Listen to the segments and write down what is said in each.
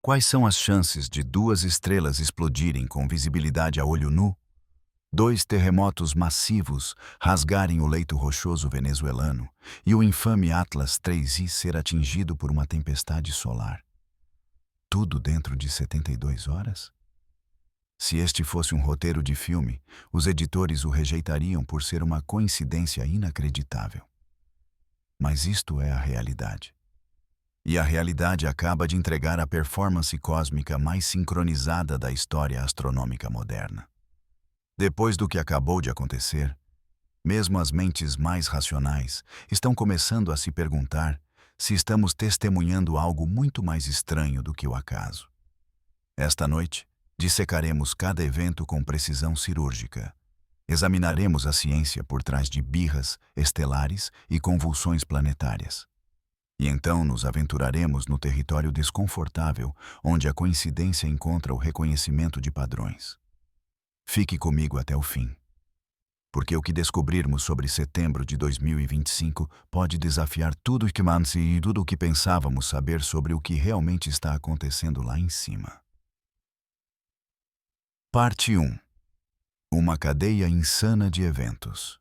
Quais são as chances de duas estrelas explodirem com visibilidade a olho nu? Dois terremotos massivos rasgarem o leito rochoso venezuelano e o infame Atlas 3I ser atingido por uma tempestade solar. Tudo dentro de 72 horas? Se este fosse um roteiro de filme, os editores o rejeitariam por ser uma coincidência inacreditável. Mas isto é a realidade. E a realidade acaba de entregar a performance cósmica mais sincronizada da história astronômica moderna. Depois do que acabou de acontecer, mesmo as mentes mais racionais estão começando a se perguntar se estamos testemunhando algo muito mais estranho do que o acaso. Esta noite, dissecaremos cada evento com precisão cirúrgica. Examinaremos a ciência por trás de birras estelares e convulsões planetárias. E então nos aventuraremos no território desconfortável onde a coincidência encontra o reconhecimento de padrões. Fique comigo até o fim. Porque o que descobrirmos sobre setembro de 2025 pode desafiar tudo o que pensávamos saber sobre o que realmente está acontecendo lá em cima. Parte 1. Uma cadeia insana de eventos.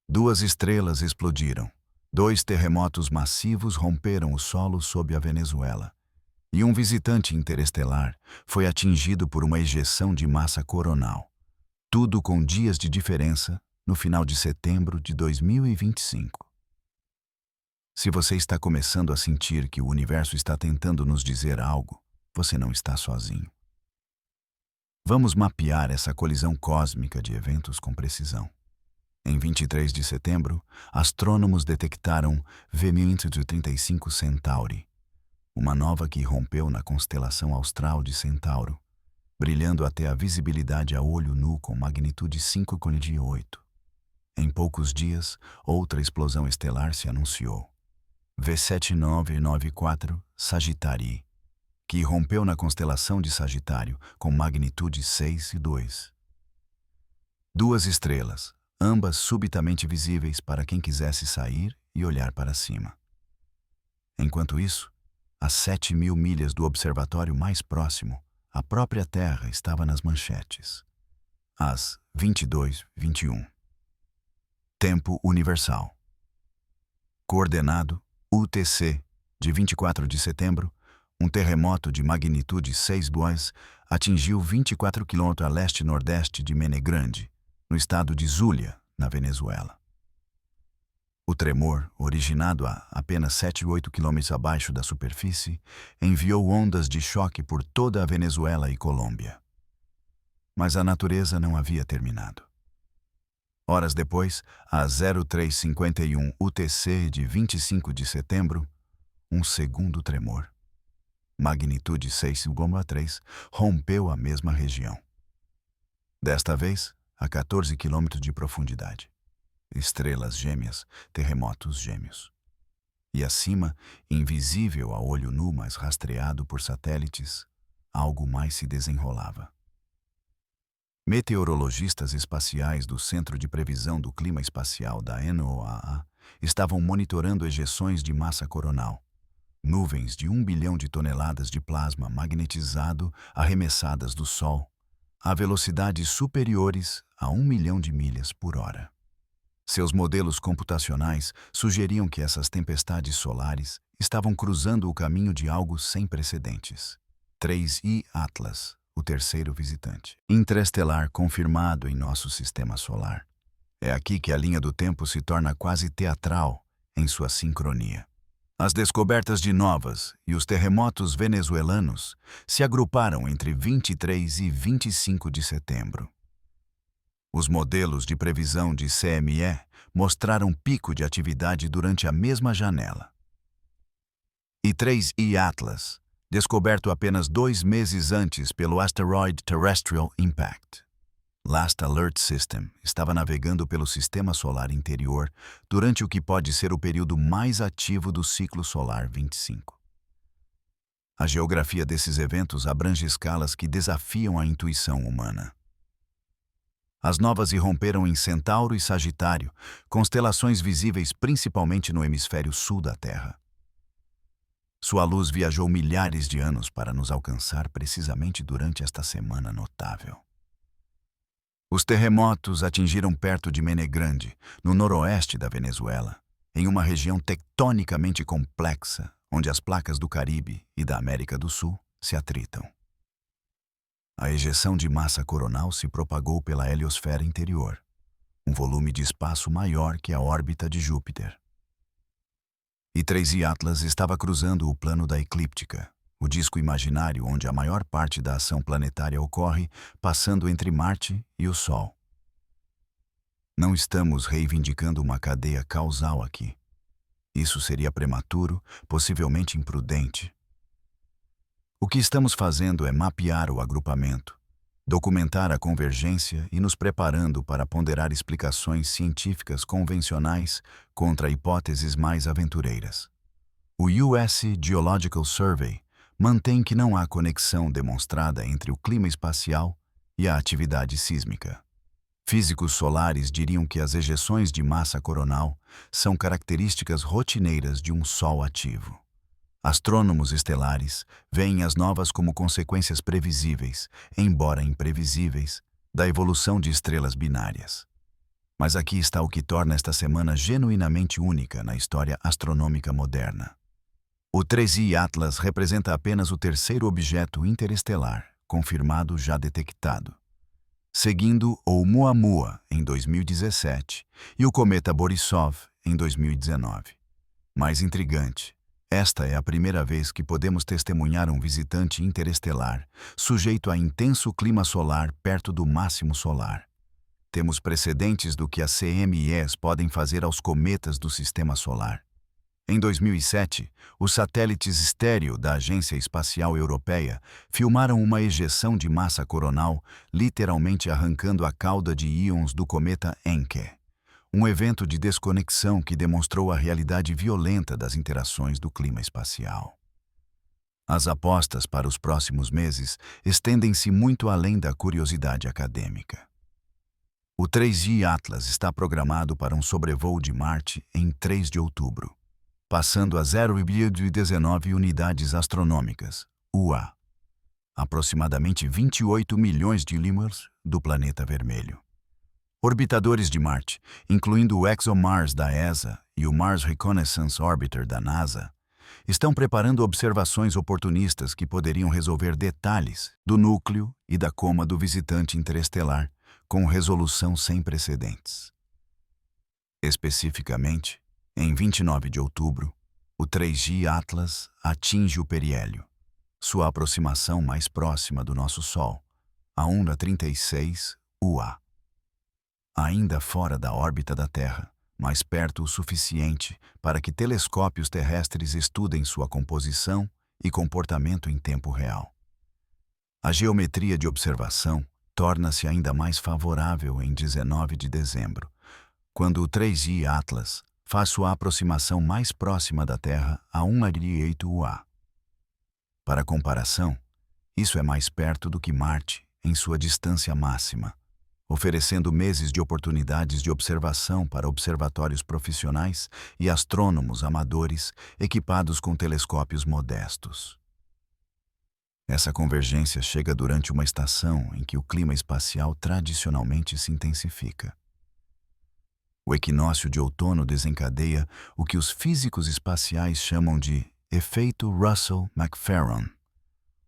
Duas estrelas explodiram. Dois terremotos massivos romperam o solo sob a Venezuela. E um visitante interestelar foi atingido por uma ejeção de massa coronal. Tudo com dias de diferença no final de setembro de 2025. Se você está começando a sentir que o universo está tentando nos dizer algo, você não está sozinho. Vamos mapear essa colisão cósmica de eventos com precisão. Em 23 de setembro, astrônomos detectaram V1035 Centauri, uma nova que rompeu na constelação austral de Centauro, brilhando até a visibilidade a olho nu com magnitude 5,8. Em poucos dias, outra explosão estelar se anunciou. V7994 Sagittarii, que rompeu na constelação de Sagitário com magnitude 6,2. Duas estrelas, ambas subitamente visíveis para quem quisesse sair e olhar para cima. Enquanto isso, a 7.000 milhas do observatório mais próximo, a própria Terra estava nas manchetes. Às 22h21. Tempo universal. Coordenado UTC, de 24 de setembro, um terremoto de magnitude 6,2 atingiu 24 km a leste-nordeste de Mene Grande, no estado de Zulia, na Venezuela. O tremor, originado a apenas 7,8 km abaixo da superfície, enviou ondas de choque por toda a Venezuela e Colômbia. Mas a natureza não havia terminado. Horas depois, às 03h51 UTC de 25 de setembro, um segundo tremor, magnitude 6,3, rompeu a mesma região. Desta vez, a 14 km de profundidade. Estrelas gêmeas, terremotos gêmeos. E acima, invisível a olho nu, mas rastreado por satélites, algo mais se desenrolava. Meteorologistas espaciais do Centro de Previsão do Clima Espacial da NOAA estavam monitorando ejeções de massa coronal, nuvens de 1 bilhão de toneladas de plasma magnetizado arremessadas do Sol, a velocidades superiores a 1 milhão de milhas por hora. Seus modelos computacionais sugeriam que essas tempestades solares estavam cruzando o caminho de algo sem precedentes. 3I Atlas, o terceiro visitante interestelar confirmado em nosso sistema solar. É aqui que a linha do tempo se torna quase teatral em sua sincronia. As descobertas de novas e os terremotos venezuelanos se agruparam entre 23 e 25 de setembro. Os modelos de previsão de CME mostraram pico de atividade durante a mesma janela. E 3I Atlas, descoberto apenas 2 meses antes pelo Asteroid Terrestrial Impact. Last Alert System estava navegando pelo sistema solar interior durante o que pode ser o período mais ativo do ciclo solar 25. A geografia desses eventos abrange escalas que desafiam a intuição humana. As novas irromperam em Centauro e Sagitário, constelações visíveis principalmente no hemisfério sul da Terra. Sua luz viajou milhares de anos para nos alcançar precisamente durante esta semana notável. Os terremotos atingiram perto de Mene Grande, no noroeste da Venezuela, em uma região tectonicamente complexa, onde as placas do Caribe e da América do Sul se atritam. A ejeção de massa coronal se propagou pela heliosfera interior, um volume de espaço maior que a órbita de Júpiter. E 3I Atlas estava cruzando o plano da eclíptica, o disco imaginário onde a maior parte da ação planetária ocorre, passando entre Marte e o Sol. Não estamos reivindicando uma cadeia causal aqui. Isso seria prematuro, possivelmente imprudente. O que estamos fazendo é mapear o agrupamento, documentar a convergência e nos preparando para ponderar explicações científicas convencionais contra hipóteses mais aventureiras. O US Geological Survey mantém que não há conexão demonstrada entre o clima espacial e a atividade sísmica. Físicos solares diriam que as ejeções de massa coronal são características rotineiras de um Sol ativo. Astrônomos estelares veem as novas como consequências previsíveis, embora imprevisíveis, da evolução de estrelas binárias. Mas aqui está o que torna esta semana genuinamente única na história astronômica moderna. O 3I Atlas representa apenas o terceiro objeto interestelar, confirmado já detectado, seguindo o Oumuamua em 2017 e o cometa Borisov em 2019. Mais intrigante, esta é a primeira vez que podemos testemunhar um visitante interestelar, sujeito a intenso clima solar perto do máximo solar. Temos precedentes do que as CMEs podem fazer aos cometas do Sistema Solar. Em 2007, os satélites estéreo da Agência Espacial Europeia filmaram uma ejeção de massa coronal, literalmente arrancando a cauda de íons do cometa Encke. Um evento de desconexão que demonstrou a realidade violenta das interações do clima espacial. As apostas para os próximos meses estendem-se muito além da curiosidade acadêmica. O 3I Atlas está programado para um sobrevoo de Marte em 3 de outubro, passando a 0,19 unidades astronômicas, UA, aproximadamente 28 milhões de límuas do planeta vermelho. Orbitadores de Marte, incluindo o ExoMars da ESA e o Mars Reconnaissance Orbiter da NASA, estão preparando observações oportunistas que poderiam resolver detalhes do núcleo e da coma do visitante interestelar com resolução sem precedentes. Especificamente, em 29 de outubro, o 3G Atlas atinge o periélio, sua aproximação mais próxima do nosso Sol, a 1/36 UA. Ainda fora da órbita da Terra, mas perto o suficiente para que telescópios terrestres estudem sua composição e comportamento em tempo real. A geometria de observação torna-se ainda mais favorável em 19 de dezembro, quando o 3G Atlas faz sua aproximação mais próxima da Terra a 1/8 UA. Para comparação, isso é mais perto do que Marte em sua distância máxima, oferecendo meses de oportunidades de observação para observatórios profissionais e astrônomos amadores equipados com telescópios modestos. Essa convergência chega durante uma estação em que o clima espacial tradicionalmente se intensifica. O equinócio de outono desencadeia o que os físicos espaciais chamam de efeito Russell-McFerron,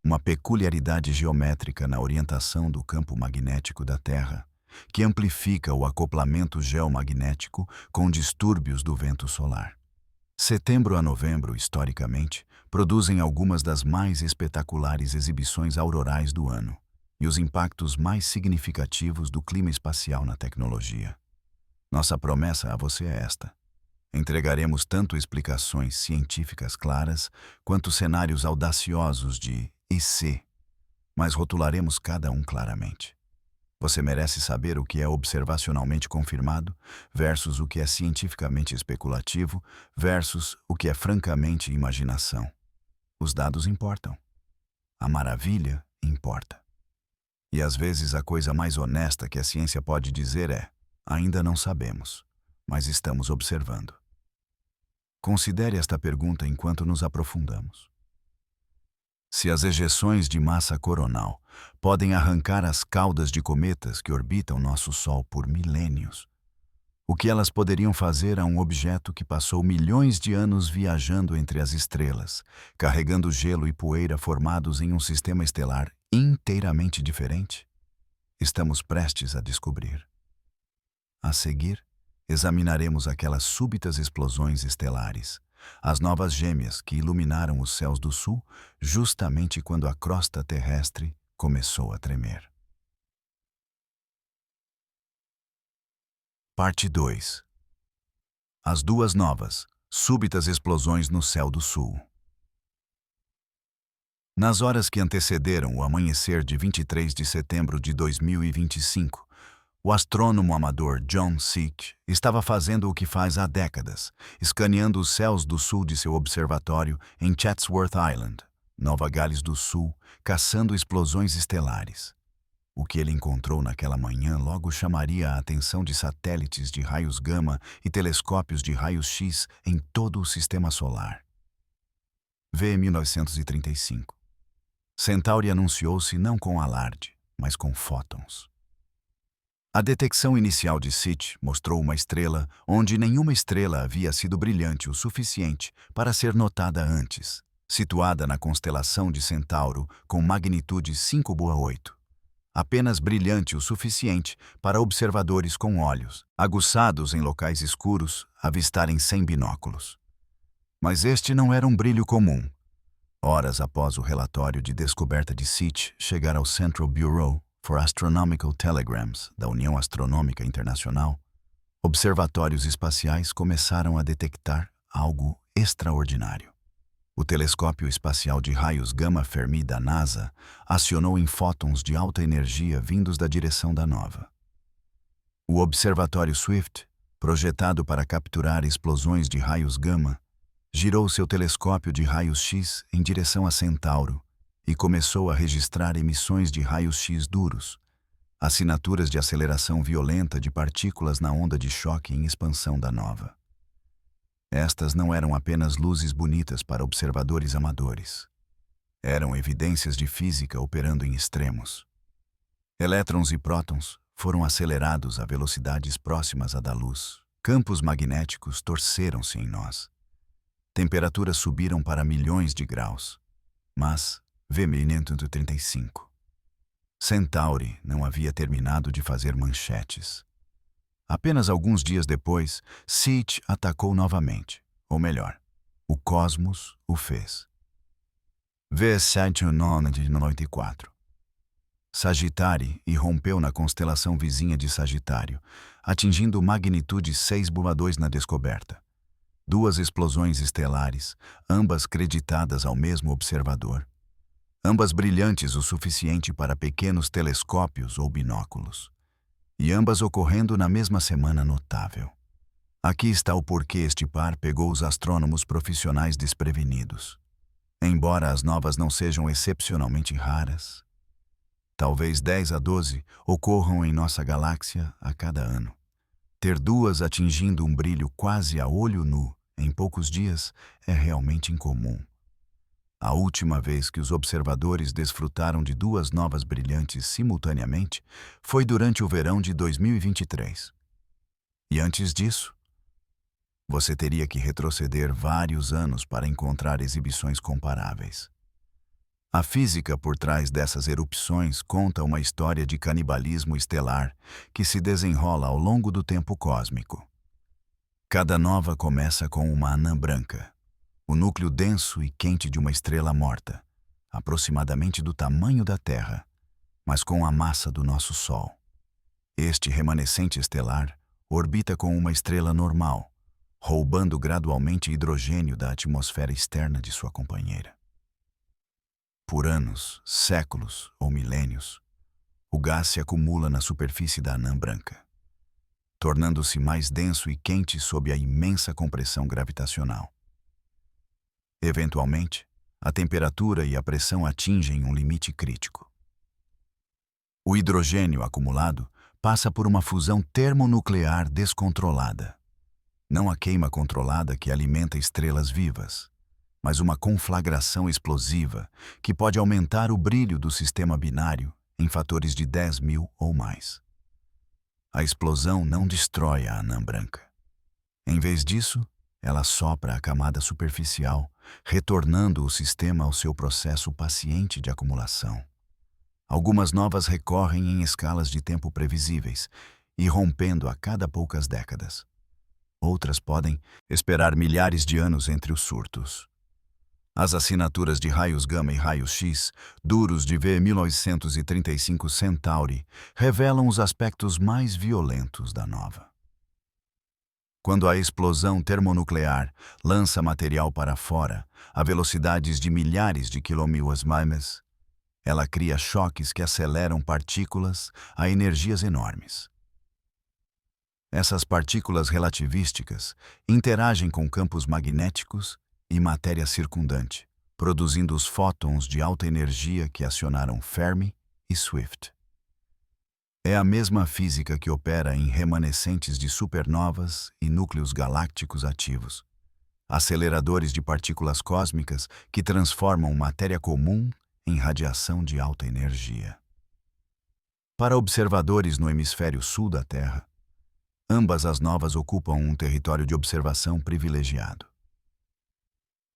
uma peculiaridade geométrica na orientação do campo magnético da Terra, que amplifica o acoplamento geomagnético com distúrbios do vento solar. Setembro a novembro, historicamente, produzem algumas das mais espetaculares exibições aurorais do ano e os impactos mais significativos do clima espacial na tecnologia. Nossa promessa a você é esta: entregaremos tanto explicações científicas claras quanto cenários audaciosos de IC, mas rotularemos cada um claramente. Você merece saber o que é observacionalmente confirmado versus o que é cientificamente especulativo versus o que é francamente imaginação. Os dados importam. A maravilha importa. E às vezes a coisa mais honesta que a ciência pode dizer é: ainda não sabemos, mas estamos observando. Considere esta pergunta enquanto nos aprofundamos. Se as ejeções de massa coronal podem arrancar as caudas de cometas que orbitam nosso Sol por milênios, o que elas poderiam fazer a um objeto que passou milhões de anos viajando entre as estrelas, carregando gelo e poeira formados em um sistema estelar inteiramente diferente? Estamos prestes a descobrir. A seguir, examinaremos aquelas súbitas explosões estelares, as novas gêmeas que iluminaram os céus do sul justamente quando a crosta terrestre começou a tremer. Parte 2. As duas novas, súbitas explosões no céu do sul. Nas horas que antecederam o amanhecer de 23 de setembro de 2025, o astrônomo amador John Seitch estava fazendo o que faz há décadas, escaneando os céus do sul de seu observatório em Chatsworth Island, Nova Gales do Sul, caçando explosões estelares. O que ele encontrou naquela manhã logo chamaria a atenção de satélites de raios gama e telescópios de raios-x em todo o sistema solar. V. 1935. Centauri anunciou-se não com alarde, mas com fótons. A detecção inicial de Seitch mostrou uma estrela onde nenhuma estrela havia sido brilhante o suficiente para ser notada antes, situada na constelação de Centauro com magnitude 5/8. Apenas brilhante o suficiente para observadores com olhos, aguçados em locais escuros, avistarem sem binóculos. Mas este não era um brilho comum. Horas após o relatório de descoberta de Seitch chegar ao Central Bureau for Astronomical Telegrams da União Astronômica Internacional, observatórios espaciais começaram a detectar algo extraordinário. O telescópio espacial de raios gama-Fermi da NASA acionou em fótons de alta energia vindos da direção da nova. O observatório Swift, projetado para capturar explosões de raios gama, girou seu telescópio de raios-x em direção a Centauro e começou a registrar emissões de raios-x duros, assinaturas de aceleração violenta de partículas na onda de choque em expansão da nova. Estas não eram apenas luzes bonitas para observadores amadores. Eram evidências de física operando em extremos. Elétrons e prótons foram acelerados a velocidades próximas à da luz. Campos magnéticos torceram-se em nós. Temperaturas subiram para milhões de graus. Mas, V. 1935. Centauri não havia terminado de fazer manchetes. Apenas alguns dias depois, Seitch atacou novamente. Ou melhor, o cosmos o fez. V. 794. Sagitário irrompeu na constelação vizinha de Sagitário, atingindo magnitude 6/2 na descoberta. Duas explosões estelares, ambas creditadas ao mesmo observador. Ambas brilhantes o suficiente para pequenos telescópios ou binóculos. E ambas ocorrendo na mesma semana notável. Aqui está o porquê este par pegou os astrônomos profissionais desprevenidos. Embora as novas não sejam excepcionalmente raras, talvez 10 a 12 ocorram em nossa galáxia a cada ano. Ter duas atingindo um brilho quase a olho nu em poucos dias é realmente incomum. A última vez que os observadores desfrutaram de duas novas brilhantes simultaneamente foi durante o verão de 2023. E antes disso, você teria que retroceder vários anos para encontrar exibições comparáveis. A física por trás dessas erupções conta uma história de canibalismo estelar que se desenrola ao longo do tempo cósmico. Cada nova começa com uma anã branca, o núcleo denso e quente de uma estrela morta, aproximadamente do tamanho da Terra, mas com a massa do nosso Sol. Este remanescente estelar orbita com uma estrela normal, roubando gradualmente hidrogênio da atmosfera externa de sua companheira. Por anos, séculos ou milênios, o gás se acumula na superfície da anã branca, tornando-se mais denso e quente sob a imensa compressão gravitacional. Eventualmente, a temperatura e a pressão atingem um limite crítico. O hidrogênio acumulado passa por uma fusão termonuclear descontrolada. Não a queima controlada que alimenta estrelas vivas, mas uma conflagração explosiva que pode aumentar o brilho do sistema binário em fatores de 10.000 ou mais. A explosão não destrói a anã branca. Em vez disso, ela sopra a camada superficial, retornando o sistema ao seu processo paciente de acumulação. Algumas novas recorrem em escalas de tempo previsíveis e rompendo a cada poucas décadas. Outras podem esperar milhares de anos entre os surtos. As assinaturas de raios gama e raios X, duros de V1935 Centauri, revelam os aspectos mais violentos da nova. Quando a explosão termonuclear lança material para fora a velocidades de milhares de quilomil-miles, ela cria choques que aceleram partículas a energias enormes. Essas partículas relativísticas interagem com campos magnéticos e matéria circundante, produzindo os fótons de alta energia que acionaram Fermi e Swift. É a mesma física que opera em remanescentes de supernovas e núcleos galácticos ativos, aceleradores de partículas cósmicas que transformam matéria comum em radiação de alta energia. Para observadores no hemisfério sul da Terra, ambas as novas ocupam um território de observação privilegiado.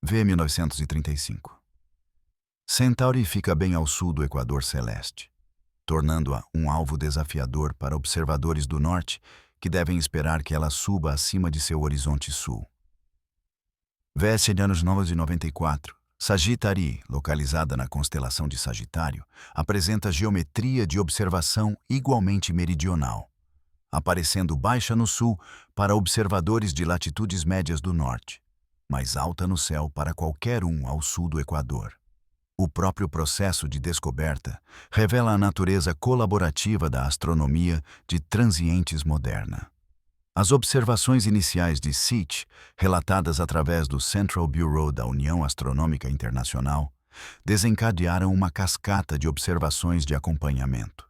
V1935. Centauri fica bem ao sul do equador celeste, tornando-a um alvo desafiador para observadores do norte que devem esperar que ela suba acima de seu horizonte sul. V1994. Sagittarii, localizada na constelação de Sagitário, apresenta geometria de observação igualmente meridional, aparecendo baixa no sul para observadores de latitudes médias do norte, mais alta no céu para qualquer um ao sul do Equador. O próprio processo de descoberta revela a natureza colaborativa da astronomia de transientes moderna. As observações iniciais de SEACH, relatadas através do Central Bureau da União Astronômica Internacional, desencadearam uma cascata de observações de acompanhamento.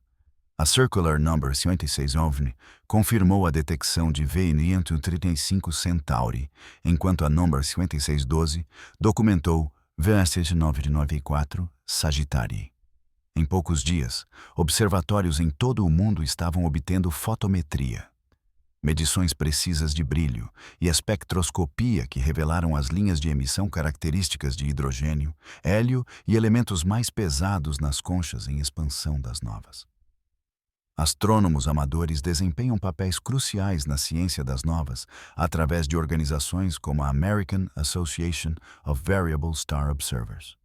A Circular Number 56 OVNI confirmou a detecção de V1935 Centauri, enquanto a Number 5612 documentou V1994 Sagittarii. Em poucos dias, observatórios em todo o mundo estavam obtendo fotometria, medições precisas de brilho e espectroscopia que revelaram as linhas de emissão características de hidrogênio, hélio e elementos mais pesados nas conchas em expansão das novas. Astrônomos amadores desempenham papéis cruciais na ciência das novas através de organizações como a American Association of Variable Star Observers.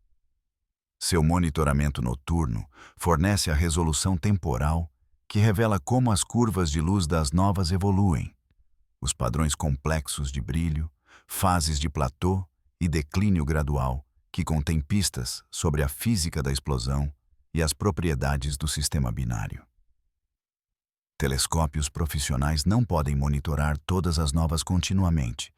Seu monitoramento noturno fornece a resolução temporal que revela como as curvas de luz das novas evoluem, os padrões complexos de brilho, fases de platô e declínio gradual que contêm pistas sobre a física da explosão e as propriedades do sistema binário. Telescópios profissionais não podem monitorar todas as novas continuamente,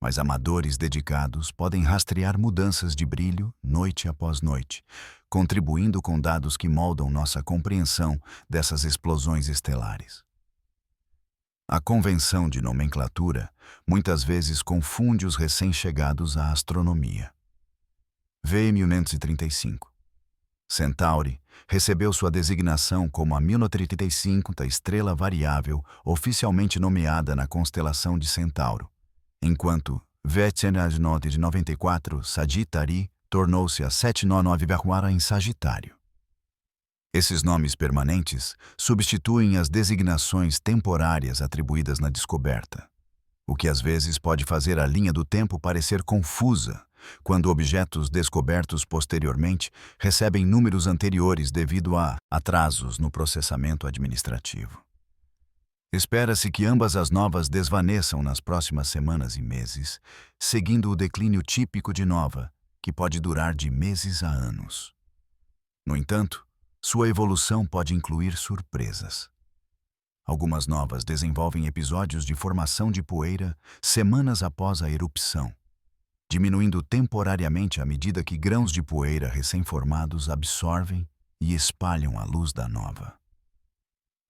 mas amadores dedicados podem rastrear mudanças de brilho noite após noite, contribuindo com dados que moldam nossa compreensão dessas explosões estelares. A convenção de nomenclatura muitas vezes confunde os recém-chegados à astronomia. V1935. Centauri recebeu sua designação como a 1935 estrela variável oficialmente nomeada na constelação de Centauro, enquanto V1994 Sagittarii tornou-se a 799 em Sagitário. Esses nomes permanentes substituem as designações temporárias atribuídas na descoberta, o que às vezes pode fazer a linha do tempo parecer confusa quando objetos descobertos posteriormente recebem números anteriores devido a atrasos no processamento administrativo. Espera-se que ambas as novas desvaneçam nas próximas semanas e meses, seguindo o declínio típico de nova, que pode durar de meses a anos. No entanto, sua evolução pode incluir surpresas. Algumas novas desenvolvem episódios de formação de poeira semanas após a erupção, diminuindo temporariamente à medida que grãos de poeira recém-formados absorvem e espalham a luz da nova.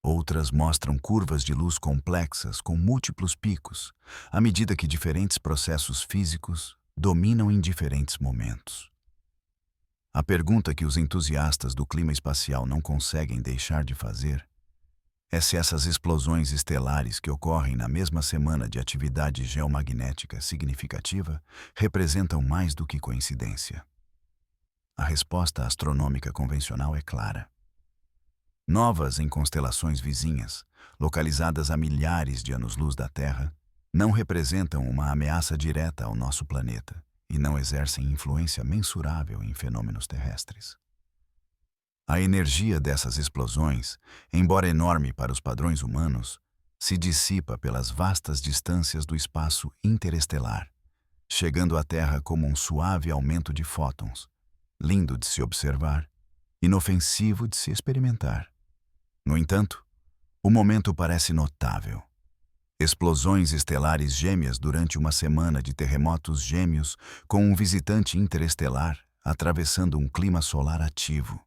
Outras mostram curvas de luz complexas com múltiplos picos, à medida que diferentes processos físicos dominam em diferentes momentos. A pergunta que os entusiastas do clima espacial não conseguem deixar de fazer é se essas explosões estelares que ocorrem na mesma semana de atividade geomagnética significativa representam mais do que coincidência. A resposta astronômica convencional é clara. Novas em constelações vizinhas, localizadas a milhares de anos-luz da Terra, não representam uma ameaça direta ao nosso planeta e não exercem influência mensurável em fenômenos terrestres. A energia dessas explosões, embora enorme para os padrões humanos, se dissipa pelas vastas distâncias do espaço interestelar, chegando à Terra como um suave aumento de fótons, lindo de se observar, inofensivo de se experimentar. No entanto, o momento parece notável. Explosões estelares gêmeas durante uma semana de terremotos gêmeos com um visitante interestelar atravessando um clima solar ativo.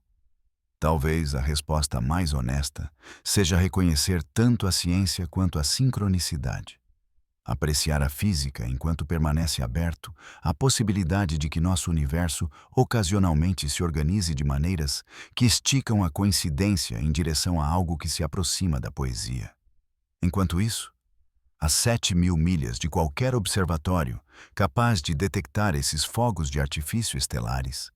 Talvez a resposta mais honesta seja reconhecer tanto a ciência quanto a sincronicidade. Apreciar a física enquanto permanece aberto à possibilidade de que nosso universo ocasionalmente se organize de maneiras que esticam a coincidência em direção a algo que se aproxima da poesia. Enquanto isso, a 7.000 milhas de qualquer observatório capaz de detectar esses fogos de artifício estelares,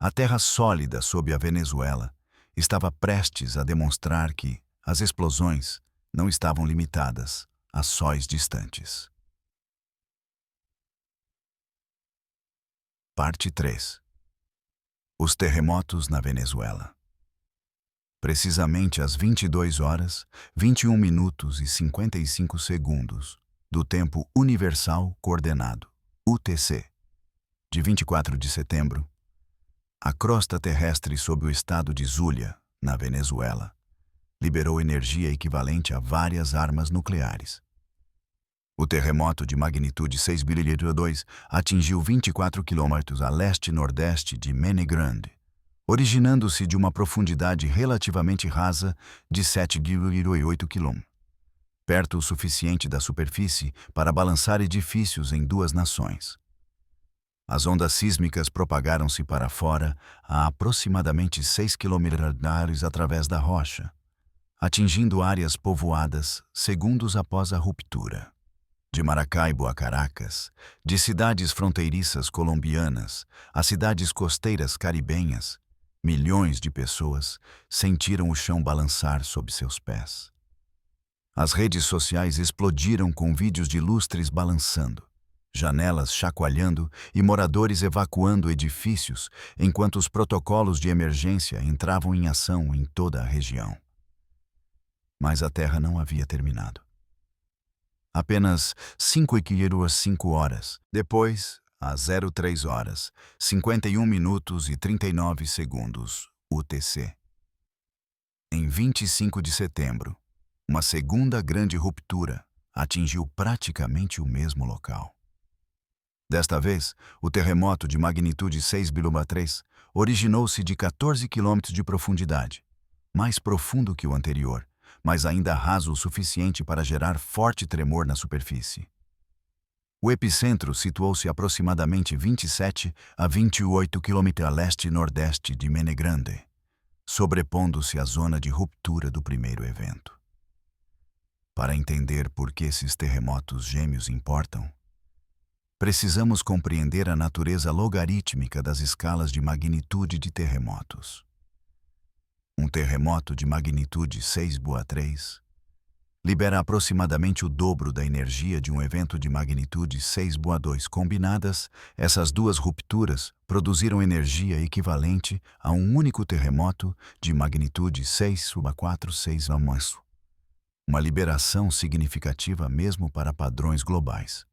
a terra sólida sob a Venezuela estava prestes a demonstrar que as explosões não estavam limitadas a sóis distantes. Parte 3. Os terremotos na Venezuela. Precisamente às 22 horas, 21 minutos e 55 segundos do Tempo Universal Coordenado, UTC, de 24 de setembro, a crosta terrestre sob o estado de Zulia, na Venezuela, liberou energia equivalente a várias armas nucleares. O terremoto de magnitude 6,2 atingiu 24 quilômetros a leste-nordeste de Mene Grande, originando-se de uma profundidade relativamente rasa de 7,8 km, perto o suficiente da superfície para balançar edifícios em duas nações. As ondas sísmicas propagaram-se para fora a aproximadamente 6 km através da rocha, atingindo áreas povoadas segundos após a ruptura. De Maracaibo a Caracas, de cidades fronteiriças colombianas a cidades costeiras caribenhas, milhões de pessoas sentiram o chão balançar sob seus pés. As redes sociais explodiram com vídeos de lustres balançando, janelas chacoalhando e moradores evacuando edifícios enquanto os protocolos de emergência entravam em ação em toda a região. Mas a Terra não havia terminado. Apenas 5 horas depois, às 03 horas, 51 minutos e 39 segundos, UTC. Em 25 de setembro, uma segunda grande ruptura atingiu praticamente o mesmo local. Desta vez, o terremoto de magnitude 6,3 originou-se de 14 quilômetros de profundidade, mais profundo que o anterior, mas ainda raso o suficiente para gerar forte tremor na superfície. O epicentro situou-se aproximadamente 27 a 28 km a leste-nordeste de Mene Grande, sobrepondo-se à zona de ruptura do primeiro evento. Para entender por que esses terremotos gêmeos importam, precisamos compreender a natureza logarítmica das escalas de magnitude de terremotos. Um terremoto de magnitude 6,3 libera aproximadamente o dobro da energia de um evento de magnitude 6,2. Combinadas, essas duas rupturas produziram energia equivalente a um único terremoto de magnitude 6,46. Uma liberação significativa mesmo para padrões globais.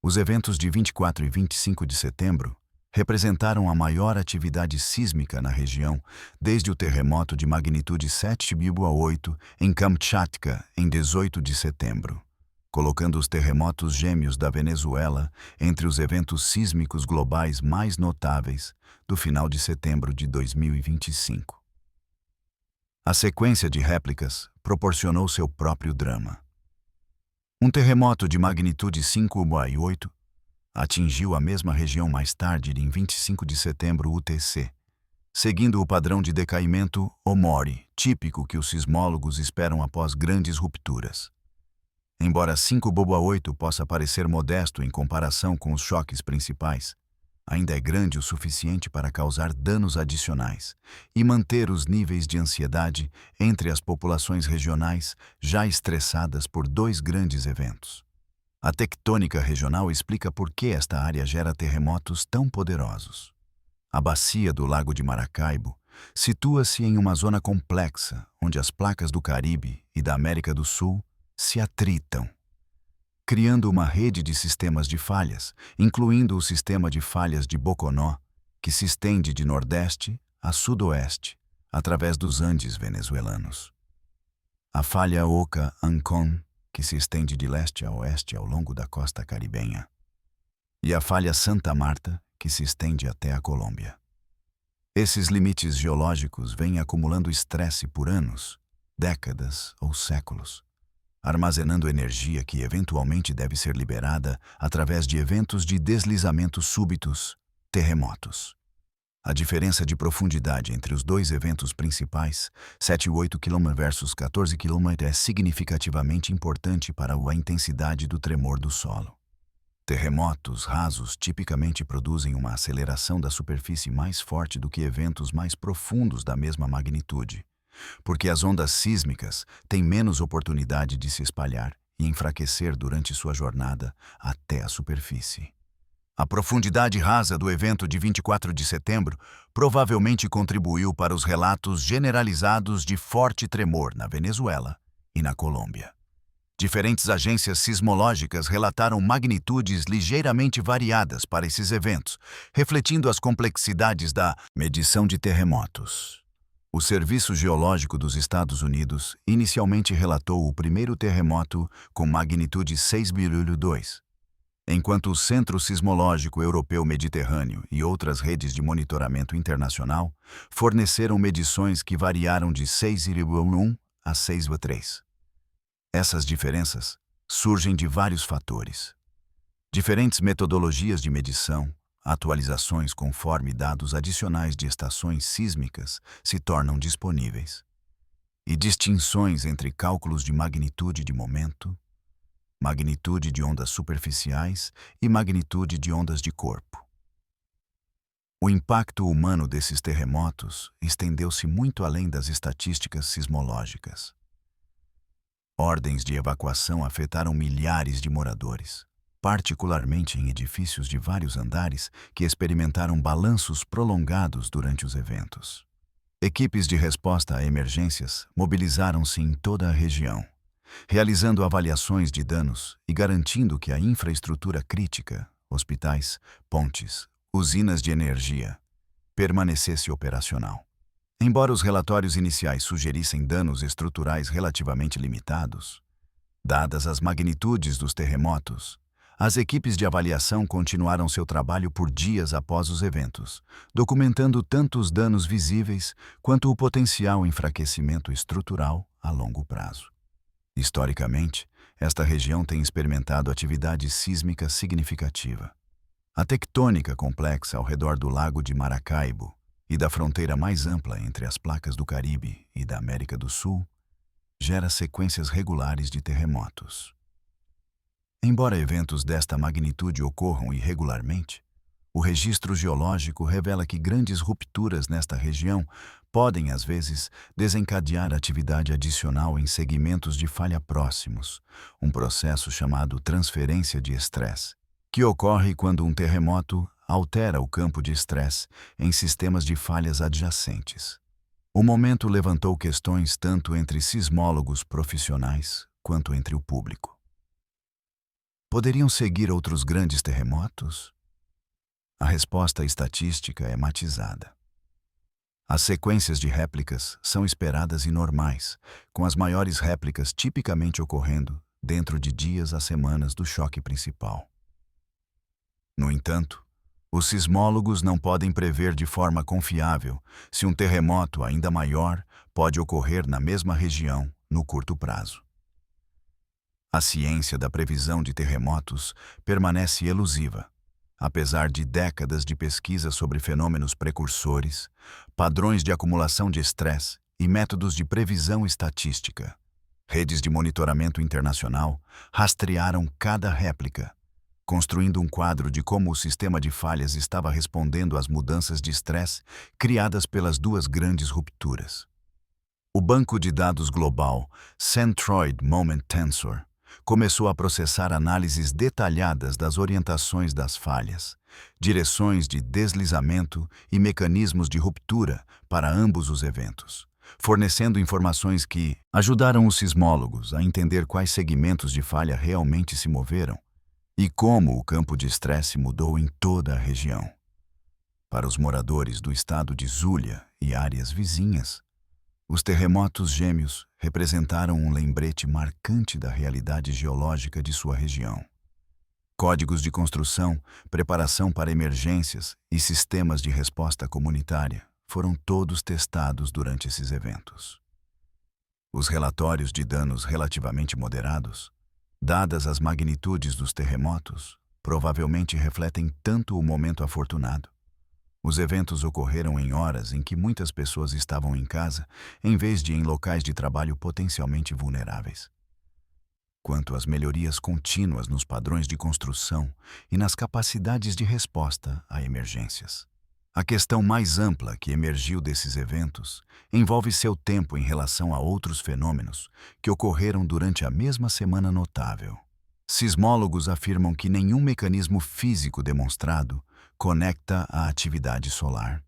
Os eventos de 24 e 25 de setembro representaram a maior atividade sísmica na região desde o terremoto de magnitude 7,8 em Kamchatka em 18 de setembro, colocando os terremotos gêmeos da Venezuela entre os eventos sísmicos globais mais notáveis do final de setembro de 2025. A sequência de réplicas proporcionou seu próprio drama. Um terremoto de magnitude 5,8 atingiu a mesma região mais tarde em 25 de setembro UTC, seguindo o padrão de decaimento Omori, típico que os sismólogos esperam após grandes rupturas. Embora 5,8 possa parecer modesto em comparação com os choques principais, ainda é grande o suficiente para causar danos adicionais e manter os níveis de ansiedade entre as populações regionais já estressadas por dois grandes eventos. A tectônica regional explica por que esta área gera terremotos tão poderosos. A bacia do Lago de Maracaibo situa-se em uma zona complexa, onde as placas do Caribe e da América do Sul se atritam, criando uma rede de sistemas de falhas, incluindo o sistema de falhas de Boconó, que se estende de nordeste a sudoeste, através dos Andes venezuelanos. A falha Oca Ancón, que se estende de leste a oeste ao longo da costa caribenha. E a falha Santa Marta, que se estende até a Colômbia. Esses limites geológicos vêm acumulando estresse por anos, décadas ou séculos, armazenando energia que eventualmente deve ser liberada através de eventos de deslizamentos súbitos, terremotos. A diferença de profundidade entre os dois eventos principais, 7,8 km versus 14 km, é significativamente importante para a intensidade do tremor do solo. Terremotos rasos tipicamente produzem uma aceleração da superfície mais forte do que eventos mais profundos da mesma magnitude, porque as ondas sísmicas têm menos oportunidade de se espalhar e enfraquecer durante sua jornada até a superfície. A profundidade rasa do evento de 24 de setembro provavelmente contribuiu para os relatos generalizados de forte tremor na Venezuela e na Colômbia. Diferentes agências sismológicas relataram magnitudes ligeiramente variadas para esses eventos, refletindo as complexidades da medição de terremotos. O Serviço Geológico dos Estados Unidos inicialmente relatou o primeiro terremoto com magnitude 6,2, enquanto o Centro Sismológico Europeu Mediterrâneo e outras redes de monitoramento internacional forneceram medições que variaram de 6,1 a 6,3. Essas diferenças surgem de vários fatores. Diferentes metodologias de medição, atualizações conforme dados adicionais de estações sísmicas se tornam disponíveis, e distinções entre cálculos de magnitude de momento, magnitude de ondas superficiais e magnitude de ondas de corpo. O impacto humano desses terremotos estendeu-se muito além das estatísticas sismológicas. Ordens de evacuação afetaram milhares de moradores, particularmente em edifícios de vários andares que experimentaram balanços prolongados durante os eventos. Equipes de resposta a emergências mobilizaram-se em toda a região, realizando avaliações de danos e garantindo que a infraestrutura crítica, hospitais, pontes, usinas de energia, permanecesse operacional. Embora os relatórios iniciais sugerissem danos estruturais relativamente limitados, dadas as magnitudes dos terremotos, as equipes de avaliação continuaram seu trabalho por dias após os eventos, documentando tanto os danos visíveis quanto o potencial enfraquecimento estrutural a longo prazo. Historicamente, esta região tem experimentado atividade sísmica significativa. A tectônica complexa ao redor do Lago de Maracaibo e da fronteira mais ampla entre as placas do Caribe e da América do Sul gera sequências regulares de terremotos. Embora eventos desta magnitude ocorram irregularmente, o registro geológico revela que grandes rupturas nesta região podem, às vezes, desencadear atividade adicional em segmentos de falha próximos, um processo chamado transferência de estresse, que ocorre quando um terremoto altera o campo de estresse em sistemas de falhas adjacentes. O momento levantou questões tanto entre sismólogos profissionais quanto entre o público. Poderiam seguir outros grandes terremotos? A resposta estatística é matizada. As sequências de réplicas são esperadas e normais, com as maiores réplicas tipicamente ocorrendo dentro de dias a semanas do choque principal. No entanto, os sismólogos não podem prever de forma confiável se um terremoto ainda maior pode ocorrer na mesma região no curto prazo. A ciência da previsão de terremotos permanece elusiva, Apesar de décadas de pesquisa sobre fenômenos precursores, padrões de acumulação de estresse e métodos de previsão estatística, redes de monitoramento internacional rastrearam cada réplica, construindo um quadro de como o sistema de falhas estava respondendo às mudanças de estresse criadas pelas duas grandes rupturas. O banco de dados global Centroid Moment Tensor começou a processar análises detalhadas das orientações das falhas, direções de deslizamento e mecanismos de ruptura para ambos os eventos, fornecendo informações que ajudaram os sismólogos a entender quais segmentos de falha realmente se moveram e como o campo de estresse mudou em toda a região. Para os moradores do estado de Zulia e áreas vizinhas, os terremotos gêmeos representaram um lembrete marcante da realidade geológica de sua região. Códigos de construção, preparação para emergências e sistemas de resposta comunitária foram todos testados durante esses eventos. Os relatórios de danos relativamente moderados, dadas as magnitudes dos terremotos, provavelmente refletem tanto o momento afortunado. Os eventos ocorreram em horas em que muitas pessoas estavam em casa, em vez de em locais de trabalho potencialmente vulneráveis. Quanto às melhorias contínuas nos padrões de construção e nas capacidades de resposta a emergências. A questão mais ampla que emergiu desses eventos envolve seu tempo em relação a outros fenômenos que ocorreram durante a mesma semana notável. Sismólogos afirmam que nenhum mecanismo físico demonstrado conecta a atividade solar,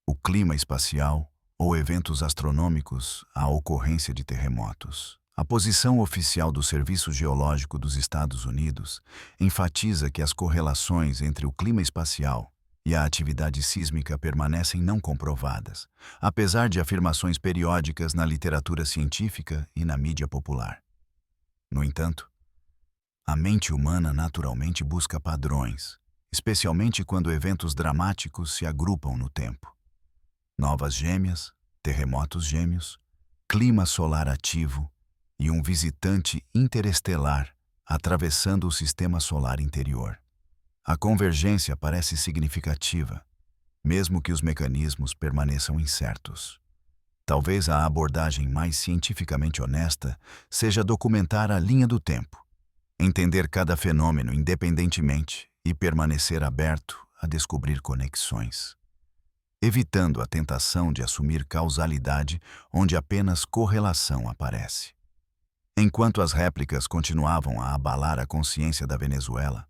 o clima espacial ou eventos astronômicos à ocorrência de terremotos. A posição oficial do Serviço Geológico dos Estados Unidos enfatiza que as correlações entre o clima espacial e a atividade sísmica permanecem não comprovadas, apesar de afirmações periódicas na literatura científica e na mídia popular. No entanto, a mente humana naturalmente busca padrões, especialmente quando eventos dramáticos se agrupam no tempo. Novas gêmeas, terremotos gêmeos, clima solar ativo e um visitante interestelar atravessando o sistema solar interior. A convergência parece significativa, mesmo que os mecanismos permaneçam incertos. Talvez a abordagem mais cientificamente honesta seja documentar a linha do tempo, entender cada fenômeno independentemente e permanecer aberto a descobrir conexões, evitando a tentação de assumir causalidade onde apenas correlação aparece. Enquanto as réplicas continuavam a abalar a consciência da Venezuela,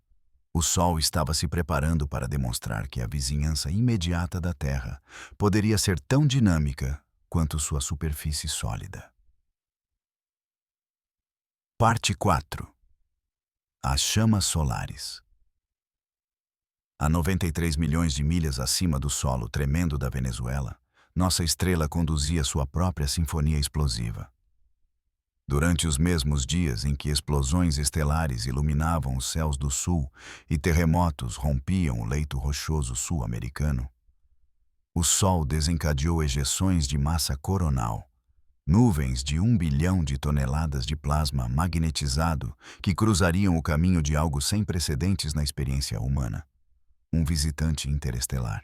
o Sol estava se preparando para demonstrar que a vizinhança imediata da Terra poderia ser tão dinâmica quanto sua superfície sólida. Parte 4. As chamas solares. A 93 milhões de milhas acima do solo tremendo da Venezuela, nossa estrela conduzia sua própria sinfonia explosiva. Durante os mesmos dias em que explosões estelares iluminavam os céus do sul e terremotos rompiam o leito rochoso sul-americano, o Sol desencadeou ejeções de massa coronal, nuvens de 1 bilhão de toneladas de plasma magnetizado que cruzariam o caminho de algo sem precedentes na experiência humana, um visitante interestelar.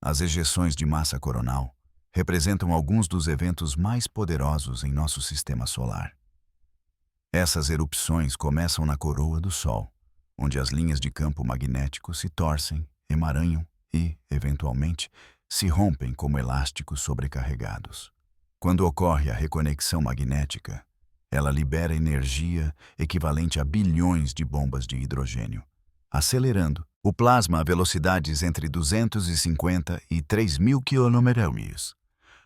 As ejeções de massa coronal representam alguns dos eventos mais poderosos em nosso sistema solar. Essas erupções começam na coroa do Sol, onde as linhas de campo magnético se torcem, emaranham e, eventualmente, se rompem como elásticos sobrecarregados. Quando ocorre a reconexão magnética, ela libera energia equivalente a bilhões de bombas de hidrogênio, acelerando o plasma a velocidades entre 250 e 3.000 km/h,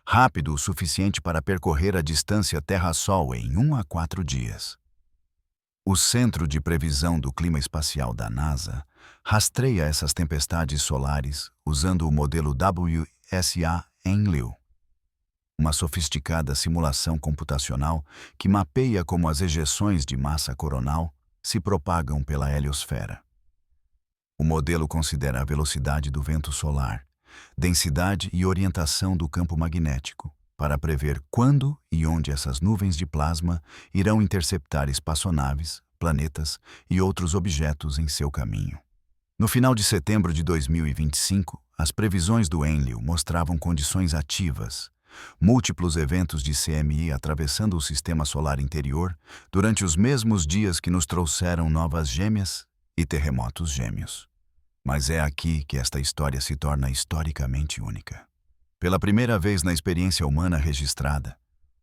rápido o suficiente para percorrer a distância Terra-Sol em 1 a 4 dias. O Centro de Previsão do Clima Espacial da NASA rastreia essas tempestades solares usando o modelo WSA-Enlil, uma sofisticada simulação computacional que mapeia como as ejeções de massa coronal se propagam pela heliosfera. O modelo considera a velocidade do vento solar, densidade e orientação do campo magnético, para prever quando e onde essas nuvens de plasma irão interceptar espaçonaves, planetas e outros objetos em seu caminho. No final de setembro de 2025, as previsões do Enlil mostravam condições ativas, múltiplos eventos de CME atravessando o sistema solar interior durante os mesmos dias que nos trouxeram novas gêmeas e terremotos gêmeos. Mas é aqui que esta história se torna historicamente única. Pela primeira vez na experiência humana registrada,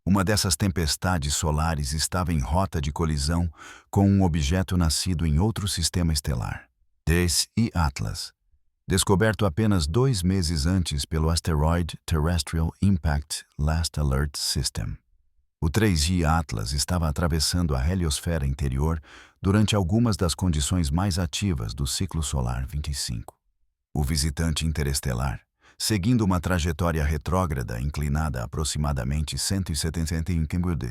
uma dessas tempestades solares estava em rota de colisão com um objeto nascido em outro sistema estelar, 3I Atlas, descoberto apenas 2 meses antes pelo Asteroid Terrestrial Impact Last Alert System. O 3I Atlas estava atravessando a heliosfera interior durante algumas das condições mais ativas do ciclo solar 25. O visitante interestelar, seguindo uma trajetória retrógrada inclinada aproximadamente 171 km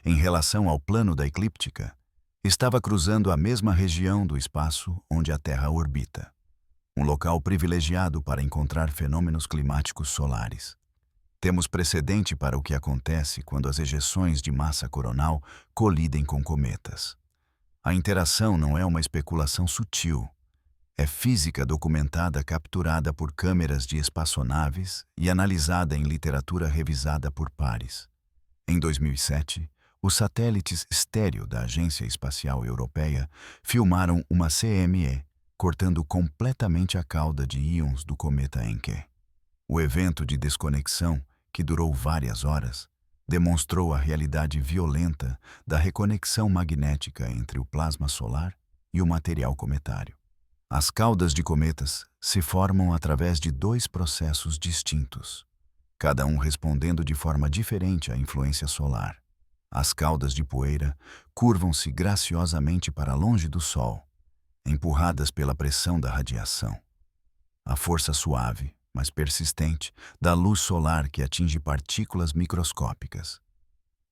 em relação ao plano da eclíptica, estava cruzando a mesma região do espaço onde a Terra orbita, um local privilegiado para encontrar fenômenos climáticos solares. Temos precedente para o que acontece quando as ejeções de massa coronal colidem com cometas. A interação não é uma especulação sutil. É física documentada capturada por câmeras de espaçonaves e analisada em literatura revisada por pares. Em 2007, os satélites estéreo da Agência Espacial Europeia filmaram uma CME cortando completamente a cauda de íons do cometa Encke. O evento de desconexão, que durou várias horas, demonstrou a realidade violenta da reconexão magnética entre o plasma solar e o material cometário. As caudas de cometas se formam através de 2 processos distintos, cada um respondendo de forma diferente à influência solar. As caudas de poeira curvam-se graciosamente para longe do Sol, empurradas pela pressão da radiação. A força suave, mas persistente, da luz solar que atinge partículas microscópicas.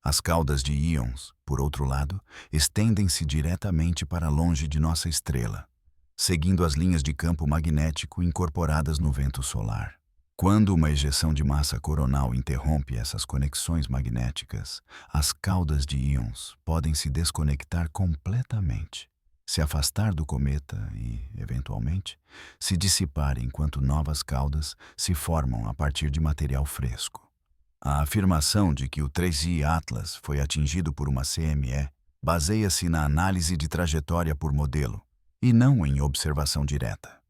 As caudas de íons, por outro lado, estendem-se diretamente para longe de nossa estrela, seguindo as linhas de campo magnético incorporadas no vento solar. Quando uma ejeção de massa coronal interrompe essas conexões magnéticas, as caudas de íons podem se desconectar completamente, se afastar do cometa e, eventualmente, se dissipar enquanto novas caudas se formam a partir de material fresco. A afirmação de que o 3I Atlas foi atingido por uma CME baseia-se na análise de trajetória por modelo, e não em observação direta.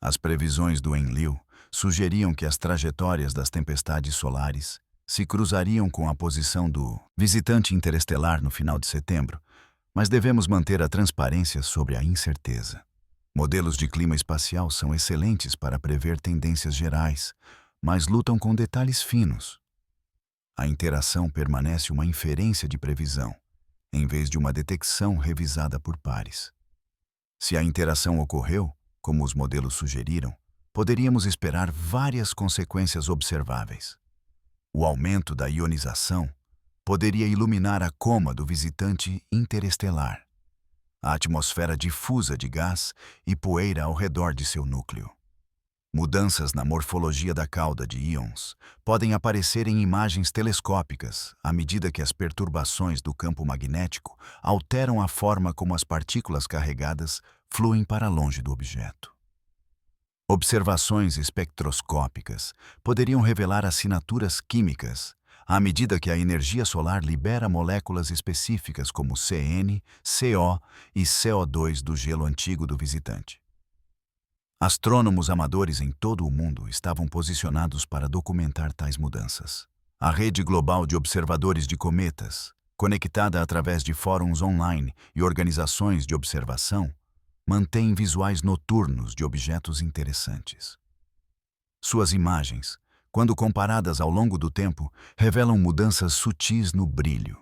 As previsões do Enlil sugeriam que as trajetórias das tempestades solares se cruzariam com a posição do visitante interestelar no final de setembro, mas devemos manter a transparência sobre a incerteza. Modelos de clima espacial são excelentes para prever tendências gerais, mas lutam com detalhes finos. A interação permanece uma inferência de previsão, em vez de uma detecção revisada por pares. Se a interação ocorreu, como os modelos sugeriram, poderíamos esperar várias consequências observáveis. O aumento da ionização poderia iluminar a coma do visitante interestelar, a atmosfera difusa de gás e poeira ao redor de seu núcleo. Mudanças na morfologia da cauda de íons podem aparecer em imagens telescópicas à medida que as perturbações do campo magnético alteram a forma como as partículas carregadas fluem para longe do objeto. Observações espectroscópicas poderiam revelar assinaturas químicas à medida que a energia solar libera moléculas específicas como CN, CO e CO2 do gelo antigo do visitante. Astrônomos amadores em todo o mundo estavam posicionados para documentar tais mudanças. A rede global de observadores de cometas, conectada através de fóruns online e organizações de observação, mantém visuais noturnos de objetos interessantes. Suas imagens, quando comparadas ao longo do tempo, revelam mudanças sutis no brilho,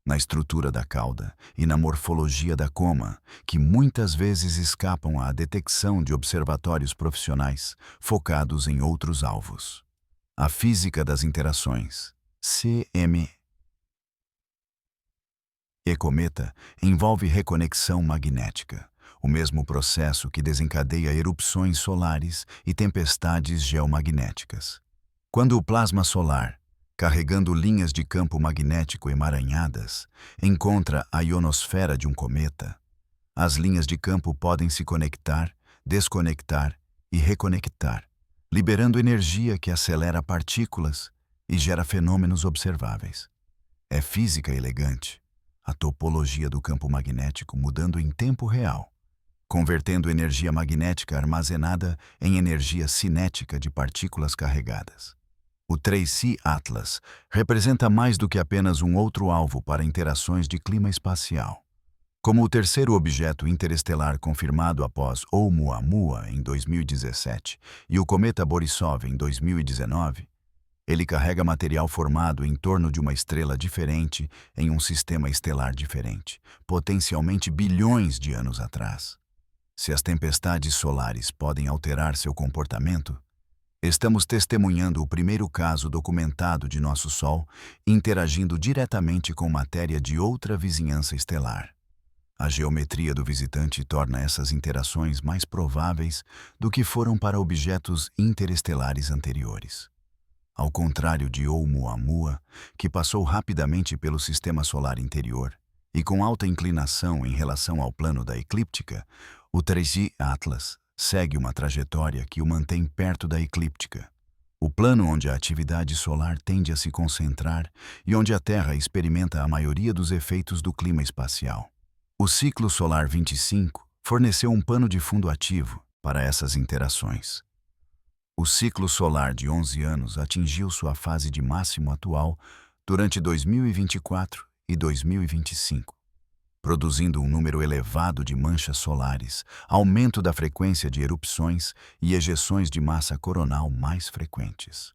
na estrutura da cauda e na morfologia da coma, que muitas vezes escapam à detecção de observatórios profissionais focados em outros alvos. A física das interações, CME e cometa, envolve reconexão magnética, o mesmo processo que desencadeia erupções solares e tempestades geomagnéticas. Quando o plasma solar, carregando linhas de campo magnético emaranhadas, encontra a ionosfera de um cometa, as linhas de campo podem se conectar, desconectar e reconectar, liberando energia que acelera partículas e gera fenômenos observáveis. É física elegante, a topologia do campo magnético mudando em tempo real, convertendo energia magnética armazenada em energia cinética de partículas carregadas. O 3C Atlas representa mais do que apenas um outro alvo para interações de clima espacial. Como o terceiro objeto interestelar confirmado após Oumuamua em 2017 e o cometa Borisov em 2019, ele carrega material formado em torno de uma estrela diferente em um sistema estelar diferente, potencialmente bilhões de anos atrás. Se as tempestades solares podem alterar seu comportamento, estamos testemunhando o primeiro caso documentado de nosso Sol interagindo diretamente com matéria de outra vizinhança estelar. A geometria do visitante torna essas interações mais prováveis do que foram para objetos interestelares anteriores. Ao contrário de Oumuamua, que passou rapidamente pelo sistema solar interior e com alta inclinação em relação ao plano da eclíptica, o 3G Atlas segue uma trajetória que o mantém perto da eclíptica, o plano onde a atividade solar tende a se concentrar e onde a Terra experimenta a maioria dos efeitos do clima espacial. O ciclo solar 25 forneceu um pano de fundo ativo para essas interações. O ciclo solar de 11 anos atingiu sua fase de máximo atual durante 2024 e 2025. Produzindo um número elevado de manchas solares, aumento da frequência de erupções e ejeções de massa coronal mais frequentes.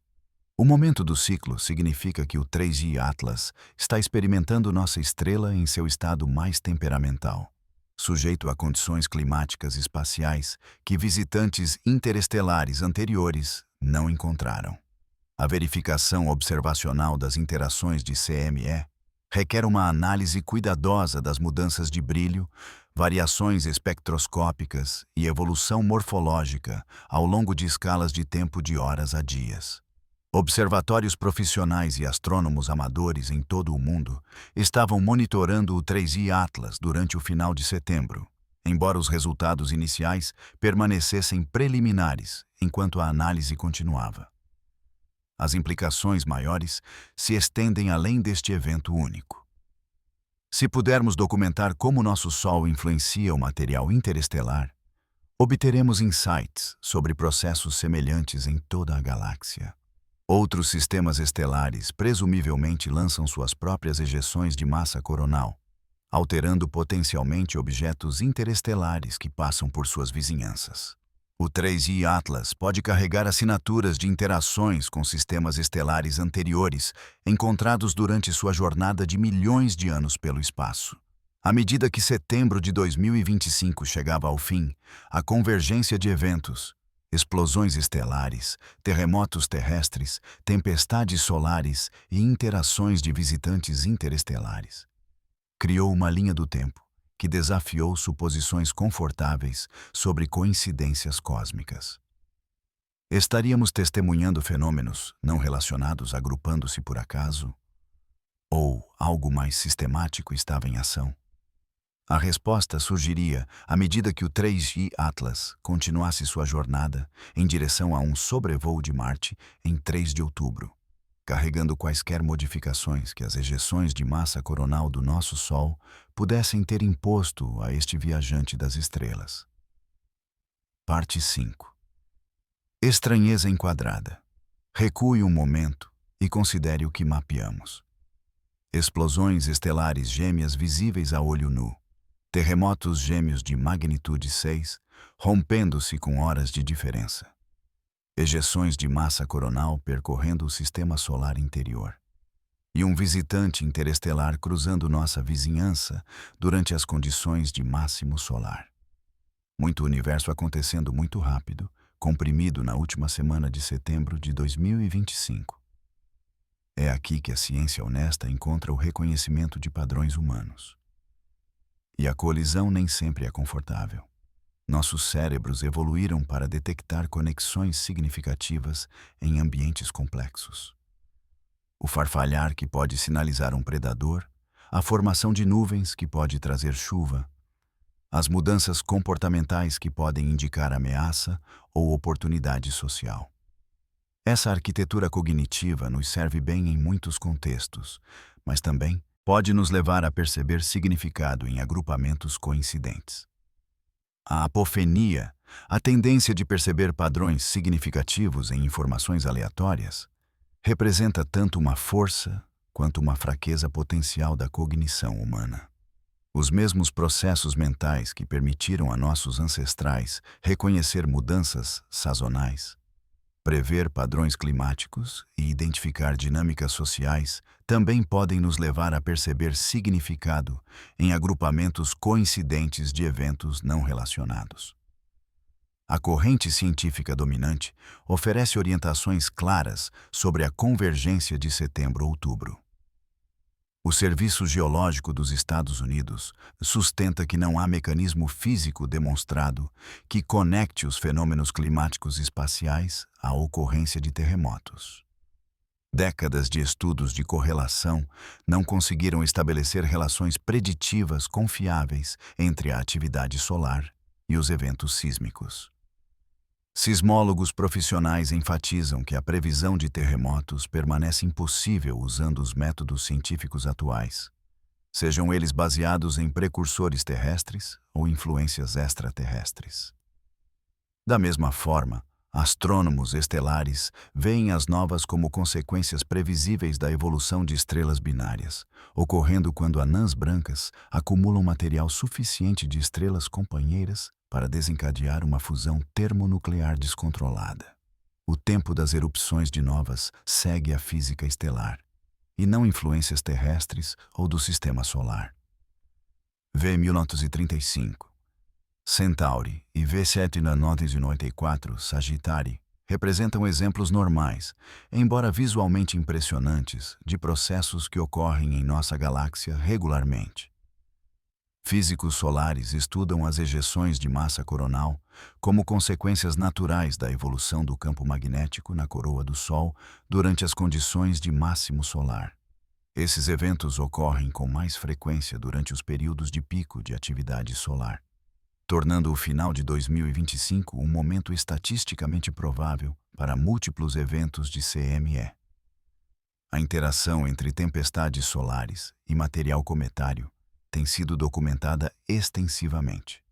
O momento do ciclo significa que o 3G Atlas está experimentando nossa estrela em seu estado mais temperamental, sujeito a condições climáticas espaciais que visitantes interestelares anteriores não encontraram. A verificação observacional das interações de CME requer uma análise cuidadosa das mudanças de brilho, variações espectroscópicas e evolução morfológica ao longo de escalas de tempo de horas a dias. Observatórios profissionais e astrônomos amadores em todo o mundo estavam monitorando o 3G Atlas durante o final de setembro, embora os resultados iniciais permanecessem preliminares enquanto a análise continuava. As implicações maiores se estendem além deste evento único. Se pudermos documentar como nosso Sol influencia o material interestelar, obteremos insights sobre processos semelhantes em toda a galáxia. Outros sistemas estelares presumivelmente lançam suas próprias ejeções de massa coronal, alterando potencialmente objetos interestelares que passam por suas vizinhanças. O 3G Atlas pode carregar assinaturas de interações com sistemas estelares anteriores encontrados durante sua jornada de milhões de anos pelo espaço. À medida que setembro de 2025 chegava ao fim, a convergência de eventos, explosões estelares, terremotos terrestres, tempestades solares e interações de visitantes interestelares criou uma linha do tempo que desafiou suposições confortáveis sobre coincidências cósmicas. Estaríamos testemunhando fenômenos não relacionados agrupando-se por acaso? Ou algo mais sistemático estava em ação? A resposta surgiria à medida que o 3G Atlas continuasse sua jornada em direção a um sobrevoo de Marte em 3 de outubro, carregando quaisquer modificações que as ejeções de massa coronal do nosso Sol pudessem ter imposto a este viajante das estrelas. Parte 5. Estranheza enquadrada. Recue um momento e considere o que mapeamos. Explosões estelares gêmeas visíveis a olho nu. Terremotos gêmeos de magnitude 6, rompendo-se com horas de diferença. Ejeções de massa coronal percorrendo o sistema solar interior. E um visitante interestelar cruzando nossa vizinhança durante as condições de máximo solar. Muito universo acontecendo muito rápido, comprimido na última semana de setembro de 2025. É aqui que a ciência honesta encontra o reconhecimento de padrões humanos. E a colisão nem sempre é confortável. Nossos cérebros evoluíram para detectar conexões significativas em ambientes complexos. O farfalhar que pode sinalizar um predador, a formação de nuvens que pode trazer chuva, as mudanças comportamentais que podem indicar ameaça ou oportunidade social. Essa arquitetura cognitiva nos serve bem em muitos contextos, mas também pode nos levar a perceber significado em agrupamentos coincidentes. A apofenia, a tendência de perceber padrões significativos em informações aleatórias, representa tanto uma força quanto uma fraqueza potencial da cognição humana. Os mesmos processos mentais que permitiram a nossos ancestrais reconhecer mudanças sazonais, prever padrões climáticos e identificar dinâmicas sociais também podem nos levar a perceber significado em agrupamentos coincidentes de eventos não relacionados. A corrente científica dominante oferece orientações claras sobre a convergência de setembro-outubro. O Serviço Geológico dos Estados Unidos sustenta que não há mecanismo físico demonstrado que conecte os fenômenos climáticos espaciais à ocorrência de terremotos. Décadas de estudos de correlação não conseguiram estabelecer relações preditivas confiáveis entre a atividade solar e os eventos sísmicos. Sismólogos profissionais enfatizam que a previsão de terremotos permanece impossível usando os métodos científicos atuais, sejam eles baseados em precursores terrestres ou influências extraterrestres. Da mesma forma, astrônomos estelares veem as novas como consequências previsíveis da evolução de estrelas binárias, ocorrendo quando anãs brancas acumulam material suficiente de estrelas companheiras para desencadear uma fusão termonuclear descontrolada. O tempo das erupções de novas segue a física estelar, e não influências terrestres ou do sistema solar. V 1935, Centauri e V 7994, Sagitário, representam exemplos normais, embora visualmente impressionantes, de processos que ocorrem em nossa galáxia regularmente. Físicos solares estudam as ejeções de massa coronal como consequências naturais da evolução do campo magnético na coroa do Sol durante as condições de máximo solar. Esses eventos ocorrem com mais frequência durante os períodos de pico de atividade solar, tornando o final de 2025 um momento estatisticamente provável para múltiplos eventos de CME. A interação entre tempestades solares e material cometário tem sido documentada extensivamente,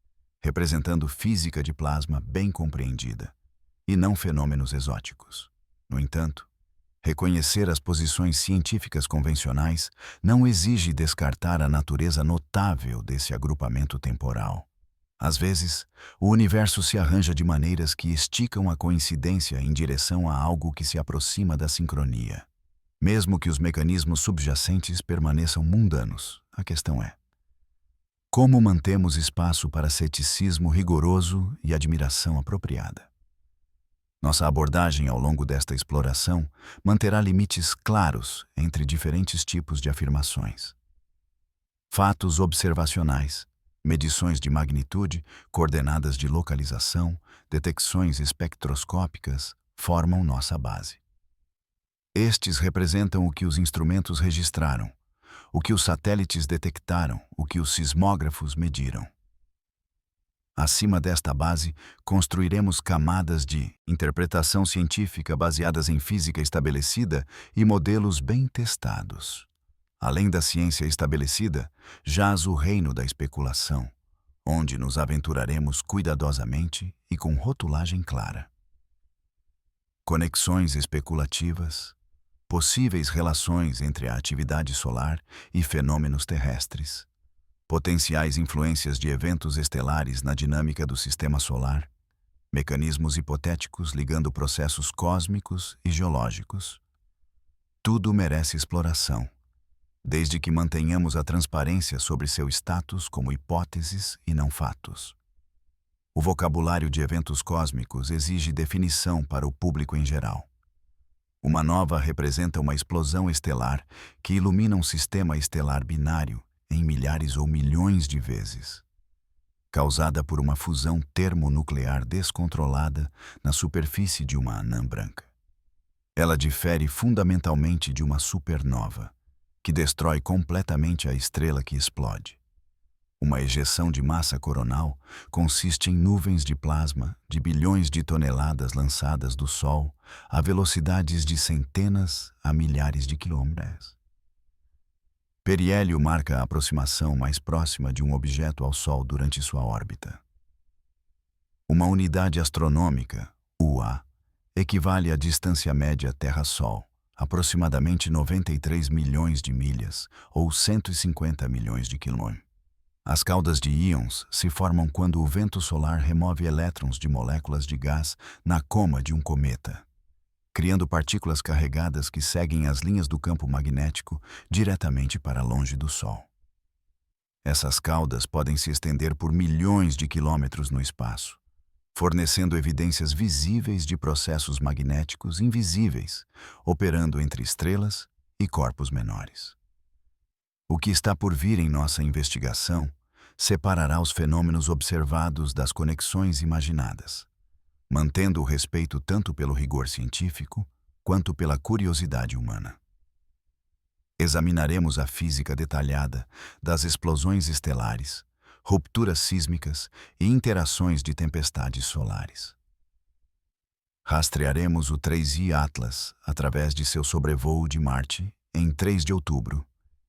representando física de plasma bem compreendida, e não fenômenos exóticos. No entanto, reconhecer as posições científicas convencionais não exige descartar a natureza notável desse agrupamento temporal. Às vezes, o universo se arranja de maneiras que esticam a coincidência em direção a algo que se aproxima da sincronia. Mesmo que os mecanismos subjacentes permaneçam mundanos, a questão é: como mantemos espaço para ceticismo rigoroso e admiração apropriada? Nossa abordagem ao longo desta exploração manterá limites claros entre diferentes tipos de afirmações. Fatos observacionais, medições de magnitude, coordenadas de localização, detecções espectroscópicas formam nossa base. Estes representam o que os instrumentos registraram, o que os satélites detectaram, o que os sismógrafos mediram. Acima desta base, construiremos camadas de interpretação científica baseadas em física estabelecida e modelos bem testados. Além da ciência estabelecida, jaz o reino da especulação, onde nos aventuraremos cuidadosamente e com rotulagem clara. Conexões especulativas, possíveis relações entre a atividade solar e fenômenos terrestres, potenciais influências de eventos estelares na dinâmica do sistema solar, mecanismos hipotéticos ligando processos cósmicos e geológicos. Tudo merece exploração, desde que mantenhamos a transparência sobre seu status como hipóteses e não fatos. O vocabulário de eventos cósmicos exige definição para o público em geral. Uma nova representa uma explosão estelar que ilumina um sistema estelar binário em milhares ou milhões de vezes, causada por uma fusão termonuclear descontrolada na superfície de uma anã branca. Ela difere fundamentalmente de uma supernova, que destrói completamente a estrela que explode. Uma ejeção de massa coronal consiste em nuvens de plasma de bilhões de toneladas lançadas do Sol a velocidades de centenas a milhares de quilômetros. Periélio marca a aproximação mais próxima de um objeto ao Sol durante sua órbita. Uma unidade astronômica, UA, equivale à distância média Terra-Sol, aproximadamente 93 milhões de milhas ou 150 milhões de quilômetros. As caudas de íons se formam quando o vento solar remove elétrons de moléculas de gás na coma de um cometa, criando partículas carregadas que seguem as linhas do campo magnético diretamente para longe do Sol. Essas caudas podem se estender por milhões de quilômetros no espaço, fornecendo evidências visíveis de processos magnéticos invisíveis, operando entre estrelas e corpos menores. O que está por vir em nossa investigação separará os fenômenos observados das conexões imaginadas, mantendo o respeito tanto pelo rigor científico quanto pela curiosidade humana. Examinaremos a física detalhada das explosões estelares, rupturas sísmicas e interações de tempestades solares. Rastrearemos o 3I Atlas através de seu sobrevoo de Marte em 3 de outubro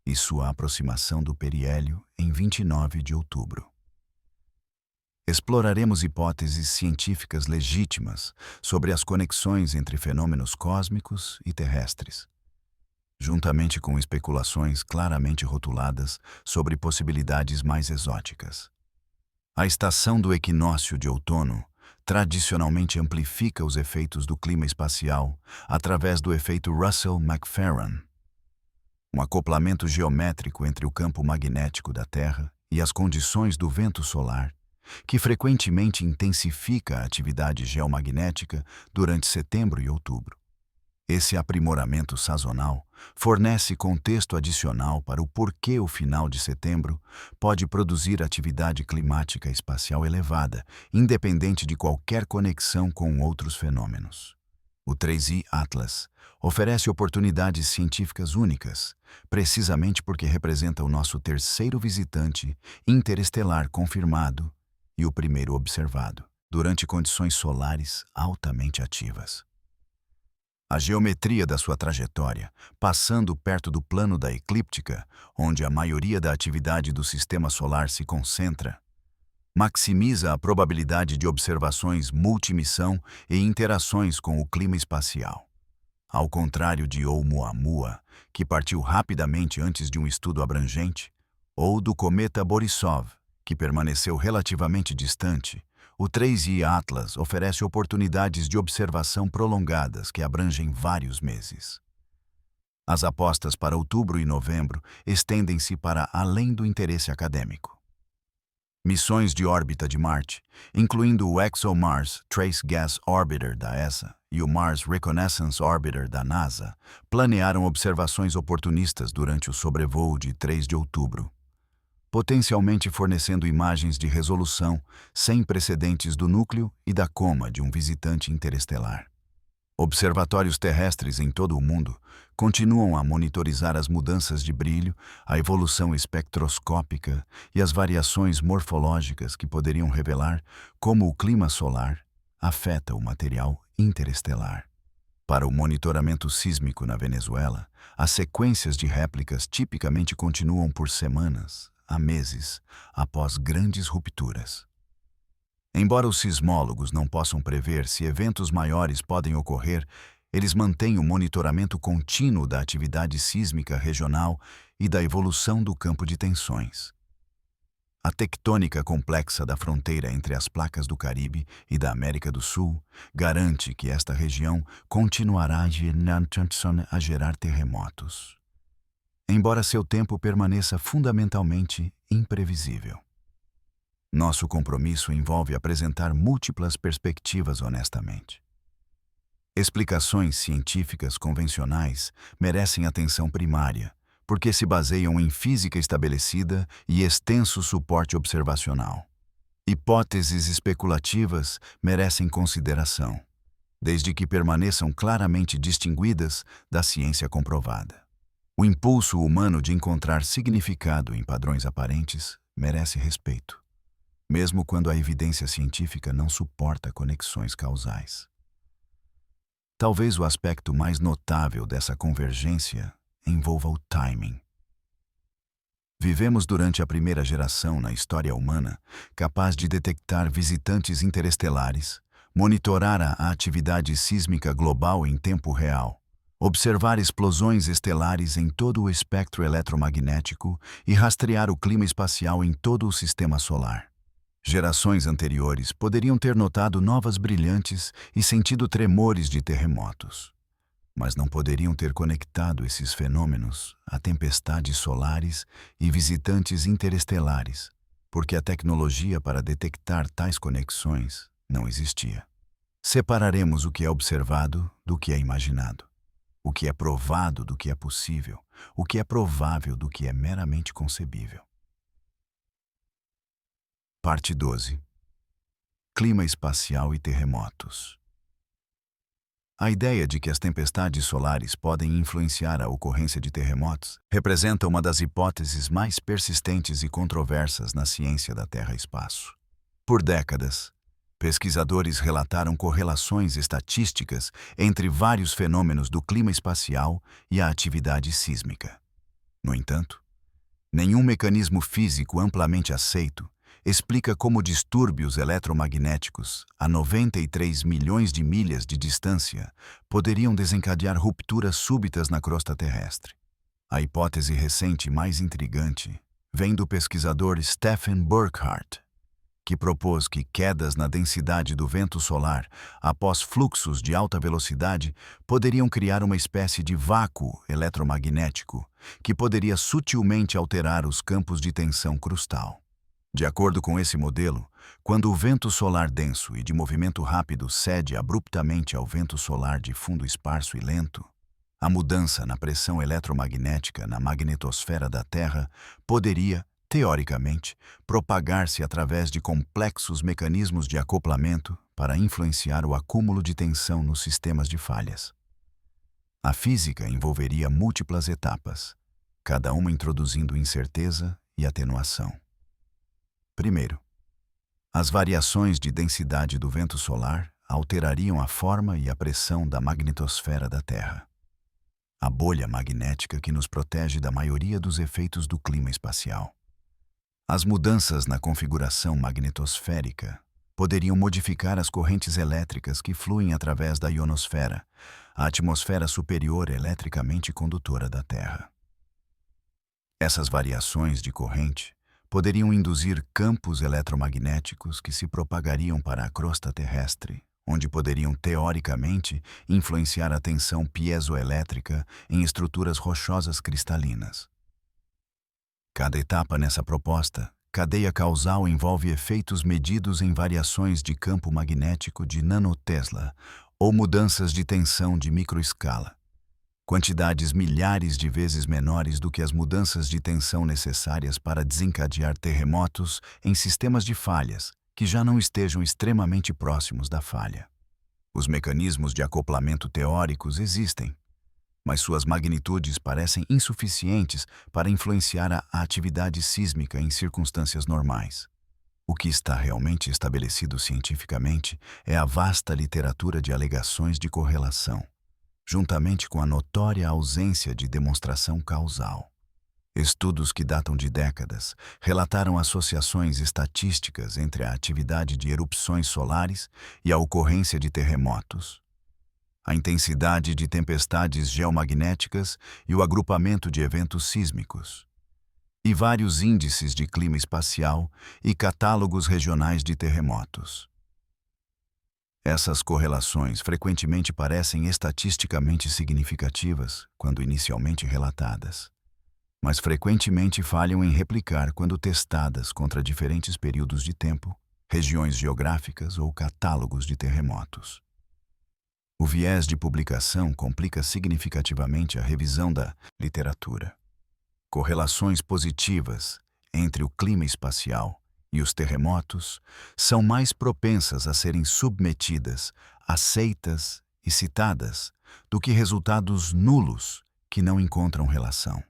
e sua aproximação do periélio em 29 de outubro. Exploraremos hipóteses científicas legítimas sobre as conexões entre fenômenos cósmicos e terrestres, juntamente com especulações claramente rotuladas sobre possibilidades mais exóticas. A estação do equinócio de outono tradicionalmente amplifica os efeitos do clima espacial através do efeito Russell-McLaren, um acoplamento geométrico entre o campo magnético da Terra e as condições do vento solar, que frequentemente intensifica a atividade geomagnética durante setembro e outubro. Esse aprimoramento sazonal fornece contexto adicional para o porquê o final de setembro pode produzir atividade climática espacial elevada, independente de qualquer conexão com outros fenômenos. O 3I Atlas oferece oportunidades científicas únicas, precisamente porque representa o nosso terceiro visitante interestelar confirmado e o primeiro observado, durante condições solares altamente ativas. A geometria da sua trajetória, passando perto do plano da eclíptica, onde a maioria da atividade do sistema solar se concentra, maximiza a probabilidade de observações multimissão e interações com o clima espacial. Ao contrário de Oumuamua, que partiu rapidamente antes de um estudo abrangente, ou do cometa Borisov, que permaneceu relativamente distante, o 3I Atlas oferece oportunidades de observação prolongadas que abrangem vários meses. As apostas para outubro e novembro estendem-se para além do interesse acadêmico. Missões de órbita de Marte, incluindo o ExoMars Trace Gas Orbiter da ESA e o Mars Reconnaissance Orbiter da NASA, planearam observações oportunistas durante o sobrevoo de 3 de outubro, potencialmente fornecendo imagens de resolução sem precedentes do núcleo e da coma de um visitante interestelar. Observatórios terrestres em todo o mundo continuam a monitorizar as mudanças de brilho, a evolução espectroscópica e as variações morfológicas que poderiam revelar como o clima solar afeta o material interestelar. Para o monitoramento sísmico na Venezuela, as sequências de réplicas tipicamente continuam por semanas a meses após grandes rupturas. Embora os sismólogos não possam prever se eventos maiores podem ocorrer, eles mantêm o monitoramento contínuo da atividade sísmica regional e da evolução do campo de tensões. A tectônica complexa da fronteira entre as placas do Caribe e da América do Sul garante que esta região continuará a gerar terremotos, embora seu tempo permaneça fundamentalmente imprevisível. Nosso compromisso envolve apresentar múltiplas perspectivas honestamente. Explicações científicas convencionais merecem atenção primária, porque se baseiam em física estabelecida e extenso suporte observacional. Hipóteses especulativas merecem consideração, desde que permaneçam claramente distinguidas da ciência comprovada. O impulso humano de encontrar significado em padrões aparentes merece respeito, mesmo quando a evidência científica não suporta conexões causais. Talvez o aspecto mais notável dessa convergência envolva o timing. Vivemos durante a primeira geração na história humana capaz de detectar visitantes interestelares, monitorar a atividade sísmica global em tempo real, observar explosões estelares em todo o espectro eletromagnético e rastrear o clima espacial em todo o sistema solar. Gerações anteriores poderiam ter notado novas brilhantes e sentido tremores de terremotos, mas não poderiam ter conectado esses fenômenos a tempestades solares e visitantes interestelares, porque a tecnologia para detectar tais conexões não existia. Separaremos o que é observado do que é imaginado, o que é provado do que é possível, o que é provável do que é meramente concebível. Parte 12. Clima espacial e terremotos. A ideia de que as tempestades solares podem influenciar a ocorrência de terremotos representa uma das hipóteses mais persistentes e controversas na ciência da Terra-espaço. Por décadas, pesquisadores relataram correlações estatísticas entre vários fenômenos do clima espacial e a atividade sísmica. No entanto, nenhum mecanismo físico amplamente aceito explica como distúrbios eletromagnéticos a 93 milhões de milhas de distância poderiam desencadear rupturas súbitas na crosta terrestre. A hipótese recente mais intrigante vem do pesquisador Stephen Burkhardt, que propôs que quedas na densidade do vento solar após fluxos de alta velocidade poderiam criar uma espécie de vácuo eletromagnético que poderia sutilmente alterar os campos de tensão crustal. De acordo com esse modelo, quando o vento solar denso e de movimento rápido cede abruptamente ao vento solar de fundo esparso e lento, a mudança na pressão eletromagnética na magnetosfera da Terra poderia, teoricamente, propagar-se através de complexos mecanismos de acoplamento para influenciar o acúmulo de tensão nos sistemas de falhas. A física envolveria múltiplas etapas, cada uma introduzindo incerteza e atenuação. Primeiro, as variações de densidade do vento solar alterariam a forma e a pressão da magnetosfera da Terra, a bolha magnética que nos protege da maioria dos efeitos do clima espacial. As mudanças na configuração magnetosférica poderiam modificar as correntes elétricas que fluem através da ionosfera, a atmosfera superior eletricamente condutora da Terra. Essas variações de corrente poderiam induzir campos eletromagnéticos que se propagariam para a crosta terrestre, onde poderiam, teoricamente, influenciar a tensão piezoelétrica em estruturas rochosas cristalinas. Cada etapa nessa proposta, cadeia causal, envolve efeitos medidos em variações de campo magnético de nanotesla ou mudanças de tensão de microescala, quantidades milhares de vezes menores do que as mudanças de tensão necessárias para desencadear terremotos em sistemas de falhas que já não estejam extremamente próximos da falha. Os mecanismos de acoplamento teóricos existem, mas suas magnitudes parecem insuficientes para influenciar a atividade sísmica em circunstâncias normais. O que está realmente estabelecido cientificamente é a vasta literatura de alegações de correlação, juntamente com a notória ausência de demonstração causal. Estudos que datam de décadas relataram associações estatísticas entre a atividade de erupções solares e a ocorrência de terremotos, a intensidade de tempestades geomagnéticas e o agrupamento de eventos sísmicos, e vários índices de clima espacial e catálogos regionais de terremotos. Essas correlações frequentemente parecem estatisticamente significativas quando inicialmente relatadas, mas frequentemente falham em replicar quando testadas contra diferentes períodos de tempo, regiões geográficas ou catálogos de terremotos. O viés de publicação complica significativamente a revisão da literatura. Correlações positivas entre o clima espacial e os terremotos são mais propensas a serem submetidas, aceitas e citadas do que resultados nulos que não encontram relação.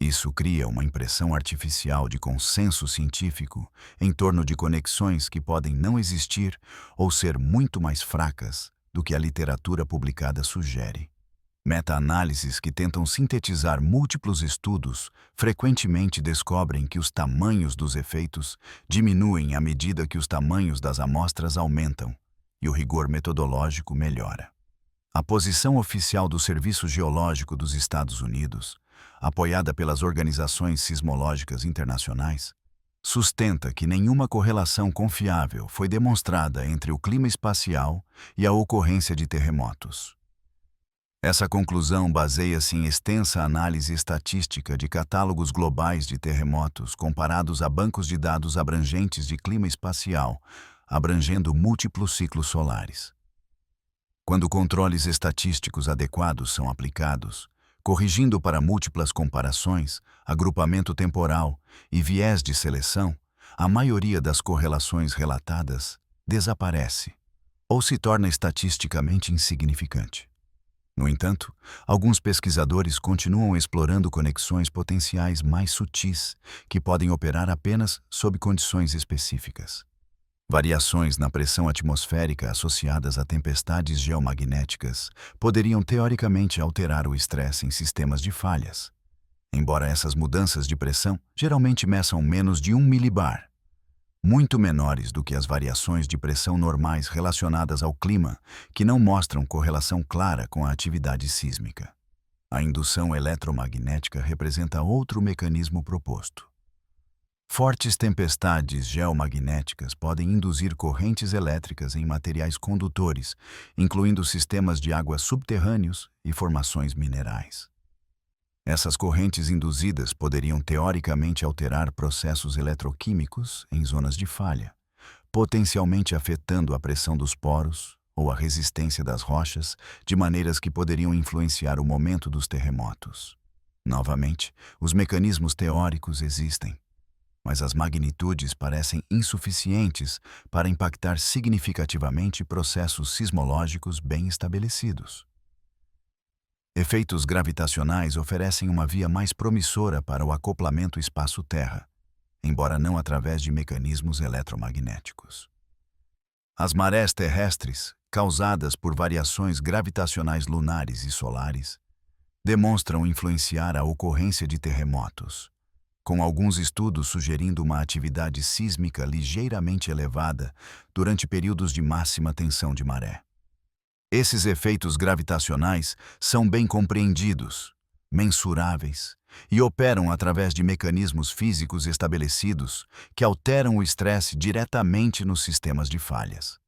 Isso cria uma impressão artificial de consenso científico em torno de conexões que podem não existir ou ser muito mais fracas do que a literatura publicada sugere. Meta-análises que tentam sintetizar múltiplos estudos frequentemente descobrem que os tamanhos dos efeitos diminuem à medida que os tamanhos das amostras aumentam e o rigor metodológico melhora. A posição oficial do Serviço Geológico dos Estados Unidos, apoiada pelas organizações sismológicas internacionais, sustenta que nenhuma correlação confiável foi demonstrada entre o clima espacial e a ocorrência de terremotos. Essa conclusão baseia-se em extensa análise estatística de catálogos globais de terremotos comparados a bancos de dados abrangentes de clima espacial, abrangendo múltiplos ciclos solares. Quando controles estatísticos adequados são aplicados, corrigindo para múltiplas comparações, agrupamento temporal e viés de seleção, a maioria das correlações relatadas desaparece ou se torna estatisticamente insignificante. No entanto, alguns pesquisadores continuam explorando conexões potenciais mais sutis que podem operar apenas sob condições específicas. Variações na pressão atmosférica associadas a tempestades geomagnéticas poderiam teoricamente alterar o estresse em sistemas de falhas. Embora essas mudanças de pressão geralmente meçam menos de 1 milibar, muito menores do que as variações de pressão normais relacionadas ao clima, que não mostram correlação clara com a atividade sísmica. A indução eletromagnética representa outro mecanismo proposto. Fortes tempestades geomagnéticas podem induzir correntes elétricas em materiais condutores, incluindo sistemas de água subterrâneos e formações minerais. Essas correntes induzidas poderiam teoricamente alterar processos eletroquímicos em zonas de falha, potencialmente afetando a pressão dos poros ou a resistência das rochas, de maneiras que poderiam influenciar o momento dos terremotos. Novamente, os mecanismos teóricos existem, mas as magnitudes parecem insuficientes para impactar significativamente processos sismológicos bem estabelecidos. Efeitos gravitacionais oferecem uma via mais promissora para o acoplamento espaço-terra, embora não através de mecanismos eletromagnéticos. As marés terrestres, causadas por variações gravitacionais lunares e solares, demonstram influenciar a ocorrência de terremotos, com alguns estudos sugerindo uma atividade sísmica ligeiramente elevada durante períodos de máxima tensão de maré. Esses efeitos gravitacionais são bem compreendidos, mensuráveis e operam através de mecanismos físicos estabelecidos que alteram o estresse diretamente nos sistemas de falhas.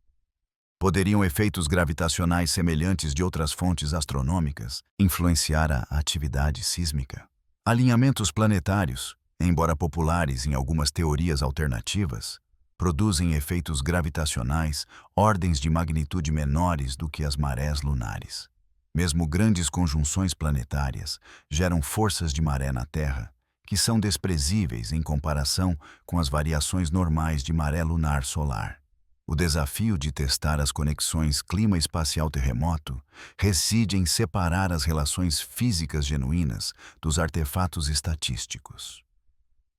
Poderiam efeitos gravitacionais semelhantes de outras fontes astronômicas influenciar a atividade sísmica? Alinhamentos planetários, embora populares em algumas teorias alternativas, produzem efeitos gravitacionais ordens de magnitude menores do que as marés lunares. Mesmo grandes conjunções planetárias geram forças de maré na Terra que são desprezíveis em comparação com as variações normais de maré lunar solar. O desafio de testar as conexões clima-espacial-terremoto reside em separar as relações físicas genuínas dos artefatos estatísticos.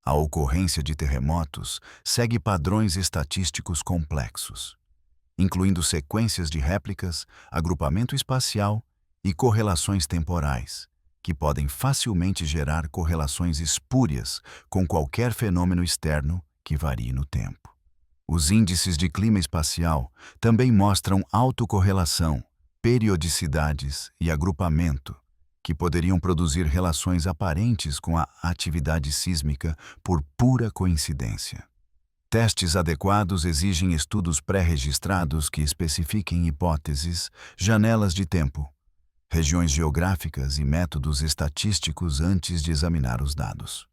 A ocorrência de terremotos segue padrões estatísticos complexos, incluindo sequências de réplicas, agrupamento espacial e correlações temporais, que podem facilmente gerar correlações espúrias com qualquer fenômeno externo que varie no tempo. Os índices de clima espacial também mostram autocorrelação, periodicidades e agrupamento, que poderiam produzir relações aparentes com a atividade sísmica por pura coincidência. Testes adequados exigem estudos pré-registrados que especifiquem hipóteses, janelas de tempo, regiões geográficas e métodos estatísticos antes de examinar os dados.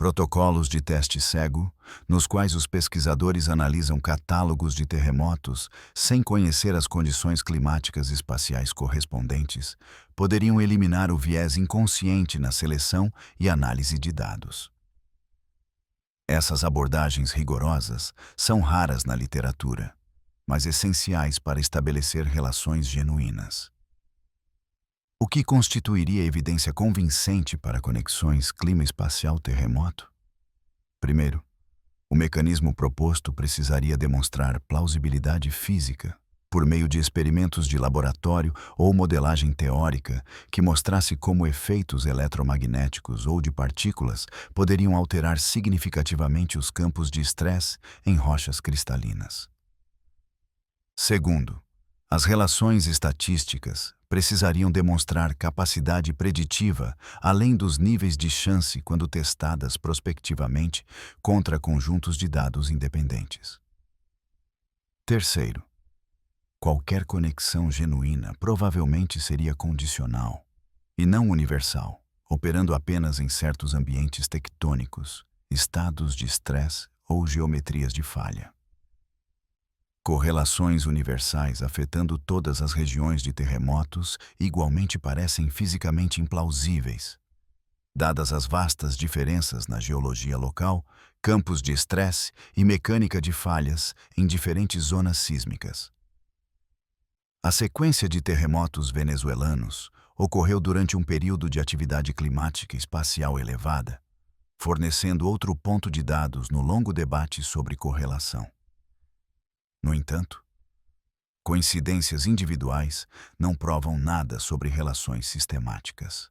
Protocolos de teste cego, nos quais os pesquisadores analisam catálogos de terremotos sem conhecer as condições climáticas espaciais correspondentes, poderiam eliminar o viés inconsciente na seleção e análise de dados. Essas abordagens rigorosas são raras na literatura, mas essenciais para estabelecer relações genuínas. O que constituiria evidência convincente para conexões clima-espacial-terremoto? Primeiro, o mecanismo proposto precisaria demonstrar plausibilidade física, por meio de experimentos de laboratório ou modelagem teórica que mostrasse como efeitos eletromagnéticos ou de partículas poderiam alterar significativamente os campos de estresse em rochas cristalinas. Segundo, as relações estatísticas precisariam demonstrar capacidade preditiva além dos níveis de chance quando testadas prospectivamente contra conjuntos de dados independentes. Terceiro, qualquer conexão genuína provavelmente seria condicional e não universal, operando apenas em certos ambientes tectônicos, estados de estresse ou geometrias de falha. Correlações universais afetando todas as regiões de terremotos igualmente parecem fisicamente implausíveis, dadas as vastas diferenças na geologia local, campos de estresse e mecânica de falhas em diferentes zonas sísmicas. A sequência de terremotos venezuelanos ocorreu durante um período de atividade climática espacial elevada, fornecendo outro ponto de dados no longo debate sobre correlação. No entanto, coincidências individuais não provam nada sobre relações sistemáticas.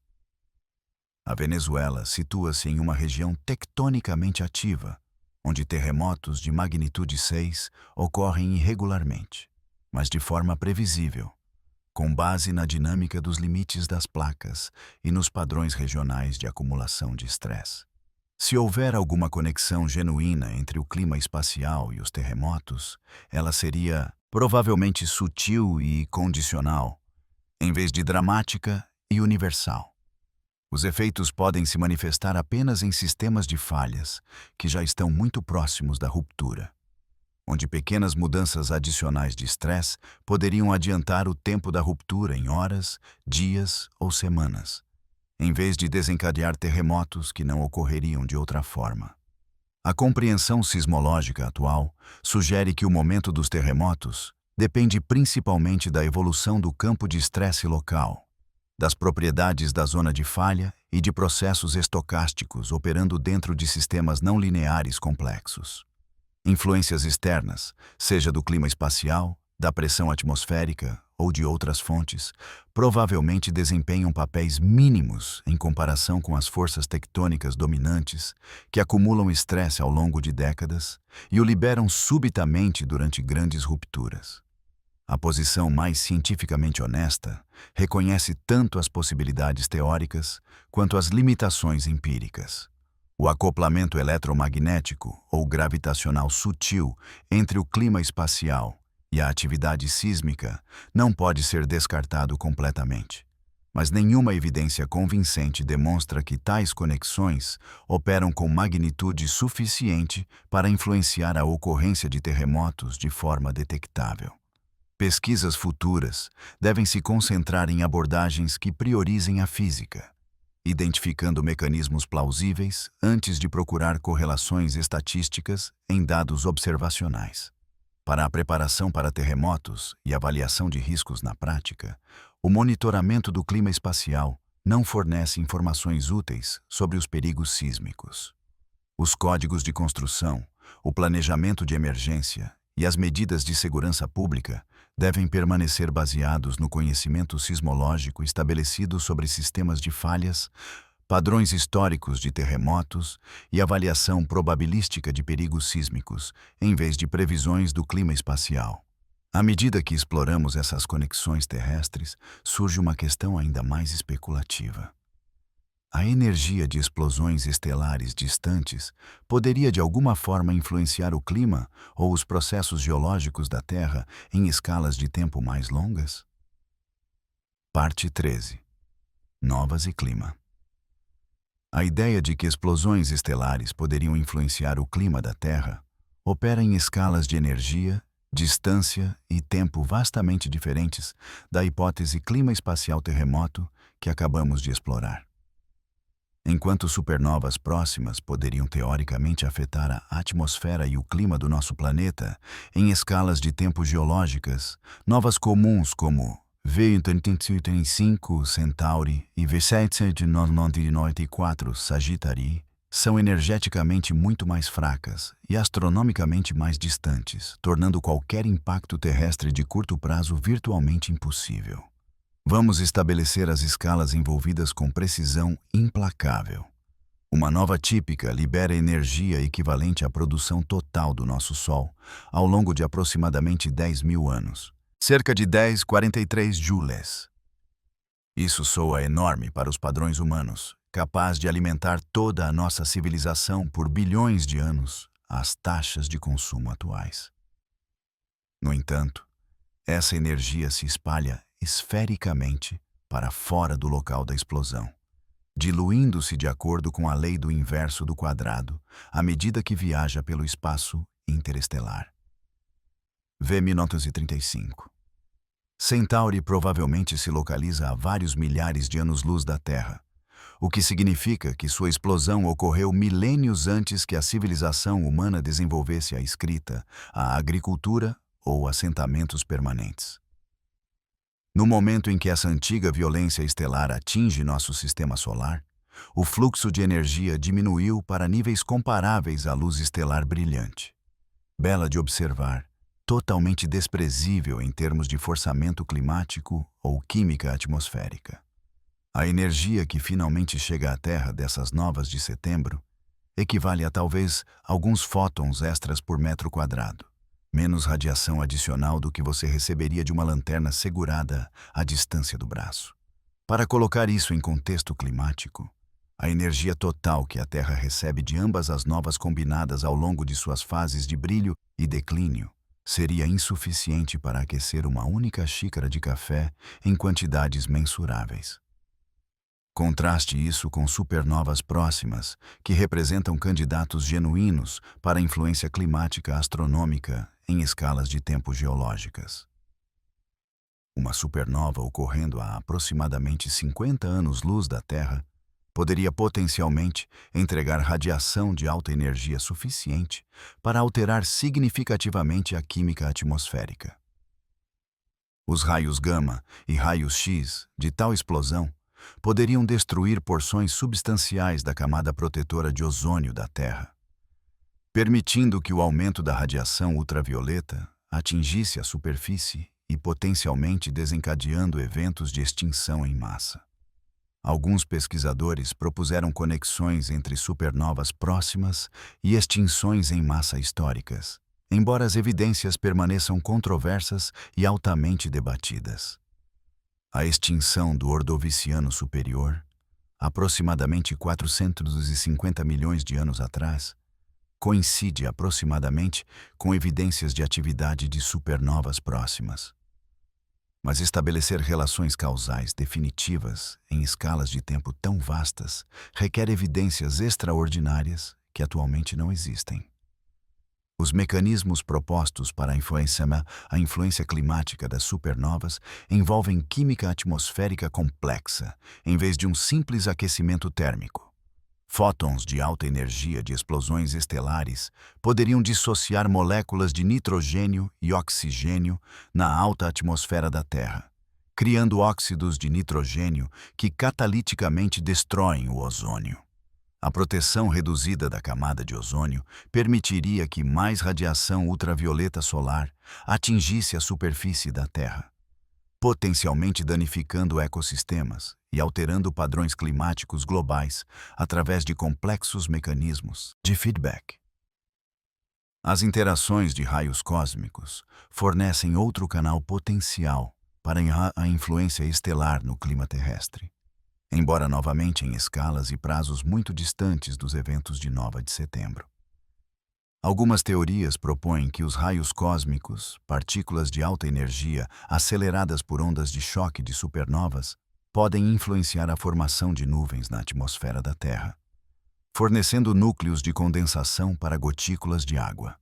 A Venezuela situa-se em uma região tectonicamente ativa, onde terremotos de magnitude 6 ocorrem irregularmente, mas de forma previsível, com base na dinâmica dos limites das placas e nos padrões regionais de acumulação de estresse. Se houver alguma conexão genuína entre o clima espacial e os terremotos, ela seria provavelmente sutil e condicional, em vez de dramática e universal. Os efeitos podem se manifestar apenas em sistemas de falhas que já estão muito próximos da ruptura, onde pequenas mudanças adicionais de estresse poderiam adiantar o tempo da ruptura em horas, dias ou semanas, em vez de desencadear terremotos que não ocorreriam de outra forma. A compreensão sismológica atual sugere que o momento dos terremotos depende principalmente da evolução do campo de estresse local, das propriedades da zona de falha e de processos estocásticos operando dentro de sistemas não lineares complexos. Influências externas, seja do clima espacial, da pressão atmosférica ou de outras fontes, provavelmente desempenham papéis mínimos em comparação com as forças tectônicas dominantes que acumulam estresse ao longo de décadas e o liberam subitamente durante grandes rupturas. A posição mais cientificamente honesta reconhece tanto as possibilidades teóricas quanto as limitações empíricas. O acoplamento eletromagnético ou gravitacional sutil entre o clima espacial e a atividade sísmica não pode ser descartado completamente, mas nenhuma evidência convincente demonstra que tais conexões operam com magnitude suficiente para influenciar a ocorrência de terremotos de forma detectável. Pesquisas futuras devem se concentrar em abordagens que priorizem a física, identificando mecanismos plausíveis antes de procurar correlações estatísticas em dados observacionais. Para a preparação para terremotos e avaliação de riscos na prática, o monitoramento do clima espacial não fornece informações úteis sobre os perigos sísmicos. Os códigos de construção, o planejamento de emergência e as medidas de segurança pública devem permanecer baseados no conhecimento sismológico estabelecido sobre sistemas de falhas, padrões históricos de terremotos e avaliação probabilística de perigos sísmicos, em vez de previsões do clima espacial. À medida que exploramos essas conexões terrestres, surge uma questão ainda mais especulativa. A energia de explosões estelares distantes poderia de alguma forma influenciar o clima ou os processos geológicos da Terra em escalas de tempo mais longas? Parte 13. Novas e clima. A ideia de que explosões estelares poderiam influenciar o clima da Terra opera em escalas de energia, distância e tempo vastamente diferentes da hipótese clima espacial terremoto que acabamos de explorar. Enquanto supernovas próximas poderiam teoricamente afetar a atmosfera e o clima do nosso planeta em escalas de tempo geológicas, novas comuns como V85 Centauri e V794 Sagittarii são energeticamente muito mais fracas e astronomicamente mais distantes, tornando qualquer impacto terrestre de curto prazo virtualmente impossível. Vamos estabelecer as escalas envolvidas com precisão implacável. Uma nova típica libera energia equivalente à produção total do nosso Sol ao longo de aproximadamente 10.000 anos, cerca de 10,43 joules. Isso soa enorme para os padrões humanos, capaz de alimentar toda a nossa civilização por bilhões de anos às taxas de consumo atuais. No entanto, essa energia se espalha esfericamente para fora do local da explosão, diluindo-se de acordo com a lei do inverso do quadrado à medida que viaja pelo espaço interestelar. V1935. Centauri provavelmente se localiza a vários milhares de anos-luz da Terra, o que significa que sua explosão ocorreu milênios antes que a civilização humana desenvolvesse a escrita, a agricultura ou assentamentos permanentes. No momento em que essa antiga violência estelar atinge nosso sistema solar, o fluxo de energia diminuiu para níveis comparáveis à luz estelar brilhante. Bela de observar, totalmente desprezível em termos de forçamento climático ou química atmosférica. A energia que finalmente chega à Terra dessas novas de setembro equivale a talvez alguns fótons extras por metro quadrado, menos radiação adicional do que você receberia de uma lanterna segurada à distância do braço. Para colocar isso em contexto climático, a energia total que a Terra recebe de ambas as novas combinadas ao longo de suas fases de brilho e declínio seria insuficiente para aquecer uma única xícara de café em quantidades mensuráveis. Contraste isso com supernovas próximas, que representam candidatos genuínos para a influência climática astronômica em escalas de tempo geológicas. Uma supernova ocorrendo a aproximadamente 50 anos-luz da Terra poderia potencialmente entregar radiação de alta energia suficiente para alterar significativamente a química atmosférica. Os raios gama e raios X de tal explosão poderiam destruir porções substanciais da camada protetora de ozônio da Terra, permitindo que o aumento da radiação ultravioleta atingisse a superfície e potencialmente desencadeando eventos de extinção em massa. Alguns pesquisadores propuseram conexões entre supernovas próximas e extinções em massa históricas, embora as evidências permaneçam controversas e altamente debatidas. A extinção do Ordoviciano Superior, aproximadamente 450 milhões de anos atrás, coincide aproximadamente com evidências de atividade de supernovas próximas. Mas estabelecer relações causais definitivas em escalas de tempo tão vastas requer evidências extraordinárias que atualmente não existem. Os mecanismos propostos para a influência climática das supernovas envolvem química atmosférica complexa, em vez de um simples aquecimento térmico. Fótons de alta energia de explosões estelares poderiam dissociar moléculas de nitrogênio e oxigênio na alta atmosfera da Terra, criando óxidos de nitrogênio que cataliticamente destroem o ozônio. A proteção reduzida da camada de ozônio permitiria que mais radiação ultravioleta solar atingisse a superfície da Terra, potencialmente danificando ecossistemas e alterando padrões climáticos globais através de complexos mecanismos de feedback. As interações de raios cósmicos fornecem outro canal potencial para a influência estelar no clima terrestre, embora novamente em escalas e prazos muito distantes dos eventos de 9 de setembro. Algumas teorias propõem que os raios cósmicos, partículas de alta energia aceleradas por ondas de choque de supernovas, podem influenciar a formação de nuvens na atmosfera da Terra, fornecendo núcleos de condensação para gotículas de água.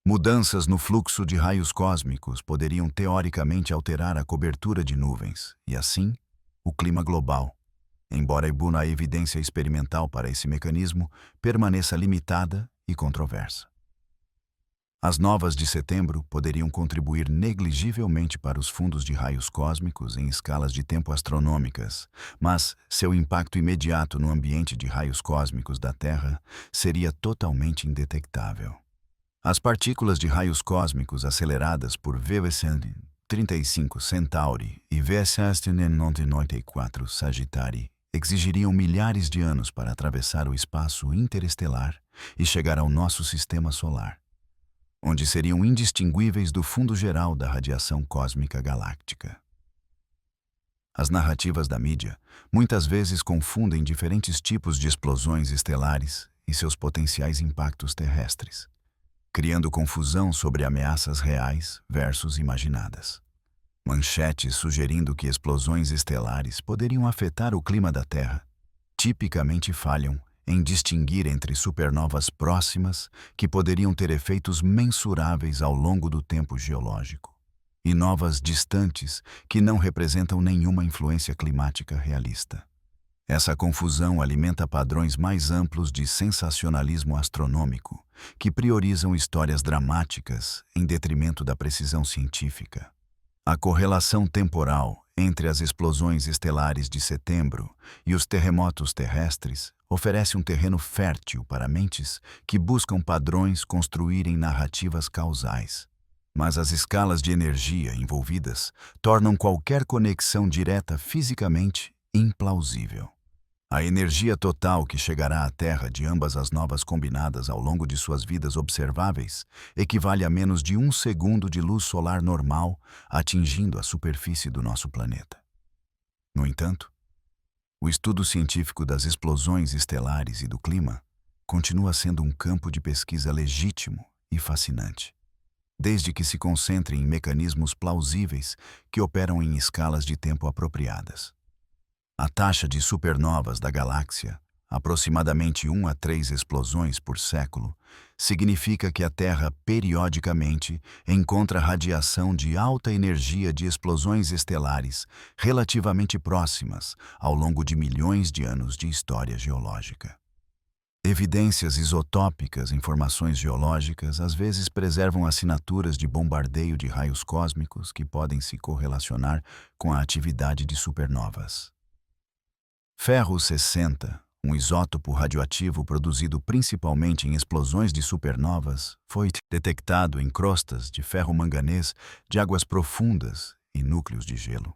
Mudanças no fluxo de raios cósmicos poderiam teoricamente alterar a cobertura de nuvens e, assim, o clima global, embora a evidência experimental para esse mecanismo permaneça limitada e controversa. As novas de setembro poderiam contribuir negligivelmente para os fundos de raios cósmicos em escalas de tempo astronômicas, mas seu impacto imediato no ambiente de raios cósmicos da Terra seria totalmente indetectável. As partículas de raios cósmicos aceleradas por VV 35 Centauri e VS 94 Sagittarii exigiriam milhares de anos para atravessar o espaço interestelar e chegar ao nosso sistema solar, onde seriam indistinguíveis do fundo geral da radiação cósmica galáctica. As narrativas da mídia muitas vezes confundem diferentes tipos de explosões estelares e seus potenciais impactos terrestres, criando confusão sobre ameaças reais versus imaginadas. Manchetes sugerindo que explosões estelares poderiam afetar o clima da Terra tipicamente falham em distinguir entre supernovas próximas, que poderiam ter efeitos mensuráveis ao longo do tempo geológico, e novas distantes, que não representam nenhuma influência climática realista. Essa confusão alimenta padrões mais amplos de sensacionalismo astronômico, que priorizam histórias dramáticas em detrimento da precisão científica. A correlação temporal entre as explosões estelares de setembro e os terremotos terrestres oferece um terreno fértil para mentes que buscam padrões construírem narrativas causais. Mas as escalas de energia envolvidas tornam qualquer conexão direta fisicamente implausível. A energia total que chegará à Terra de ambas as novas combinadas ao longo de suas vidas observáveis equivale a menos de 1 segundo de luz solar normal atingindo a superfície do nosso planeta. No entanto, o estudo científico das explosões estelares e do clima continua sendo um campo de pesquisa legítimo e fascinante, desde que se concentre em mecanismos plausíveis que operam em escalas de tempo apropriadas. A taxa de supernovas da galáxia, aproximadamente 1 a 3 explosões por século, significa que a Terra periodicamente encontra radiação de alta energia de explosões estelares relativamente próximas ao longo de milhões de anos de história geológica. Evidências isotópicas em formações geológicas às vezes preservam assinaturas de bombardeio de raios cósmicos que podem se correlacionar com a atividade de supernovas. Ferro 60, um isótopo radioativo produzido principalmente em explosões de supernovas, foi detectado em crostas de ferro-manganês de águas profundas e núcleos de gelo,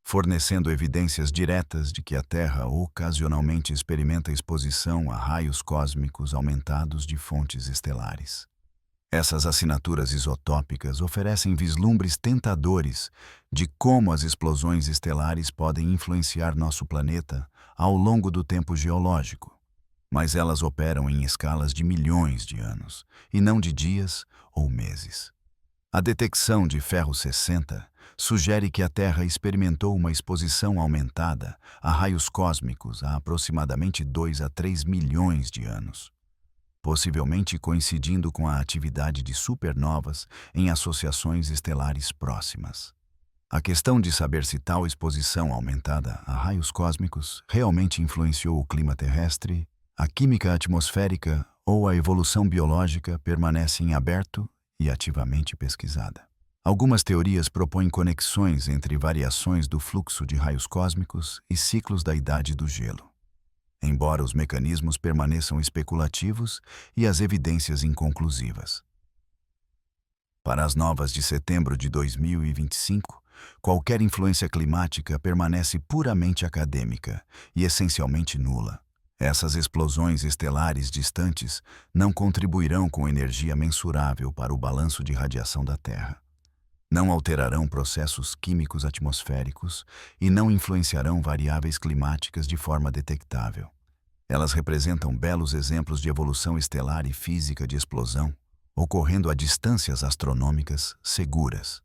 fornecendo evidências diretas de que a Terra ocasionalmente experimenta exposição a raios cósmicos aumentados de fontes estelares. Essas assinaturas isotópicas oferecem vislumbres tentadores de como as explosões estelares podem influenciar nosso planeta ao longo do tempo geológico, mas elas operam em escalas de milhões de anos, e não de dias ou meses. A detecção de ferro 60 sugere que a Terra experimentou uma exposição aumentada a raios cósmicos há aproximadamente 2 a 3 milhões de anos, possivelmente coincidindo com a atividade de supernovas em associações estelares próximas. A questão de saber se tal exposição aumentada a raios cósmicos realmente influenciou o clima terrestre, a química atmosférica ou a evolução biológica permanece em aberto e ativamente pesquisada. Algumas teorias propõem conexões entre variações do fluxo de raios cósmicos e ciclos da idade do gelo, embora os mecanismos permaneçam especulativos e as evidências inconclusivas. Para as novas de setembro de 2025, qualquer influência climática permanece puramente acadêmica e essencialmente nula. Essas explosões estelares distantes não contribuirão com energia mensurável para o balanço de radiação da Terra. Não alterarão processos químicos atmosféricos e não influenciarão variáveis climáticas de forma detectável. Elas representam belos exemplos de evolução estelar e física de explosão, ocorrendo a distâncias astronômicas seguras,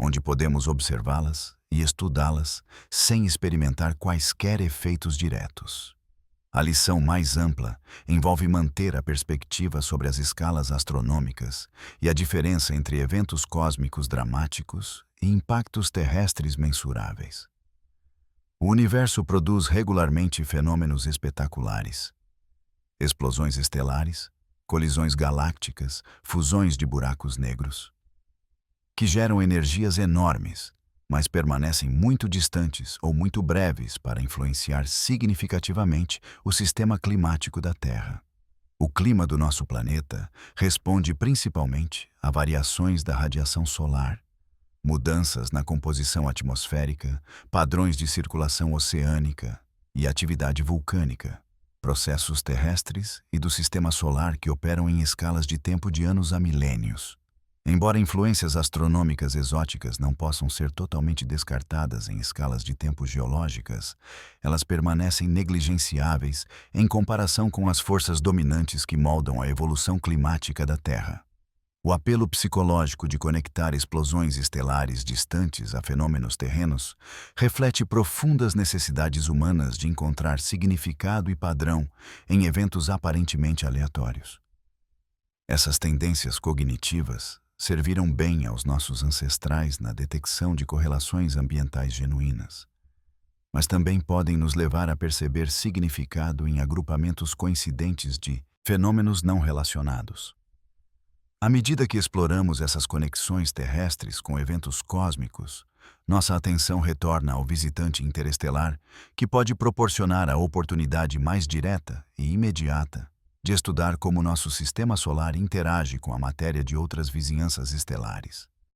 onde podemos observá-las e estudá-las sem experimentar quaisquer efeitos diretos. A lição mais ampla envolve manter a perspectiva sobre as escalas astronômicas e a diferença entre eventos cósmicos dramáticos e impactos terrestres mensuráveis. O universo produz regularmente fenômenos espetaculares, explosões estelares, colisões galácticas, fusões de buracos negros, que geram energias enormes, mas permanecem muito distantes ou muito breves para influenciar significativamente o sistema climático da Terra. O clima do nosso planeta responde principalmente a variações da radiação solar, mudanças na composição atmosférica, padrões de circulação oceânica e atividade vulcânica, processos terrestres e do sistema solar que operam em escalas de tempo de anos a milênios. Embora influências astronômicas exóticas não possam ser totalmente descartadas em escalas de tempo geológicas, elas permanecem negligenciáveis em comparação com as forças dominantes que moldam a evolução climática da Terra. O apelo psicológico de conectar explosões estelares distantes a fenômenos terrenos reflete profundas necessidades humanas de encontrar significado e padrão em eventos aparentemente aleatórios. Essas tendências cognitivas serviram bem aos nossos ancestrais na detecção de correlações ambientais genuínas, mas também podem nos levar a perceber significado em agrupamentos coincidentes de fenômenos não relacionados. À medida que exploramos essas conexões terrestres com eventos cósmicos, nossa atenção retorna ao visitante interestelar, que pode proporcionar a oportunidade mais direta e imediata de estudar como nosso sistema solar interage com a matéria de outras vizinhanças estelares.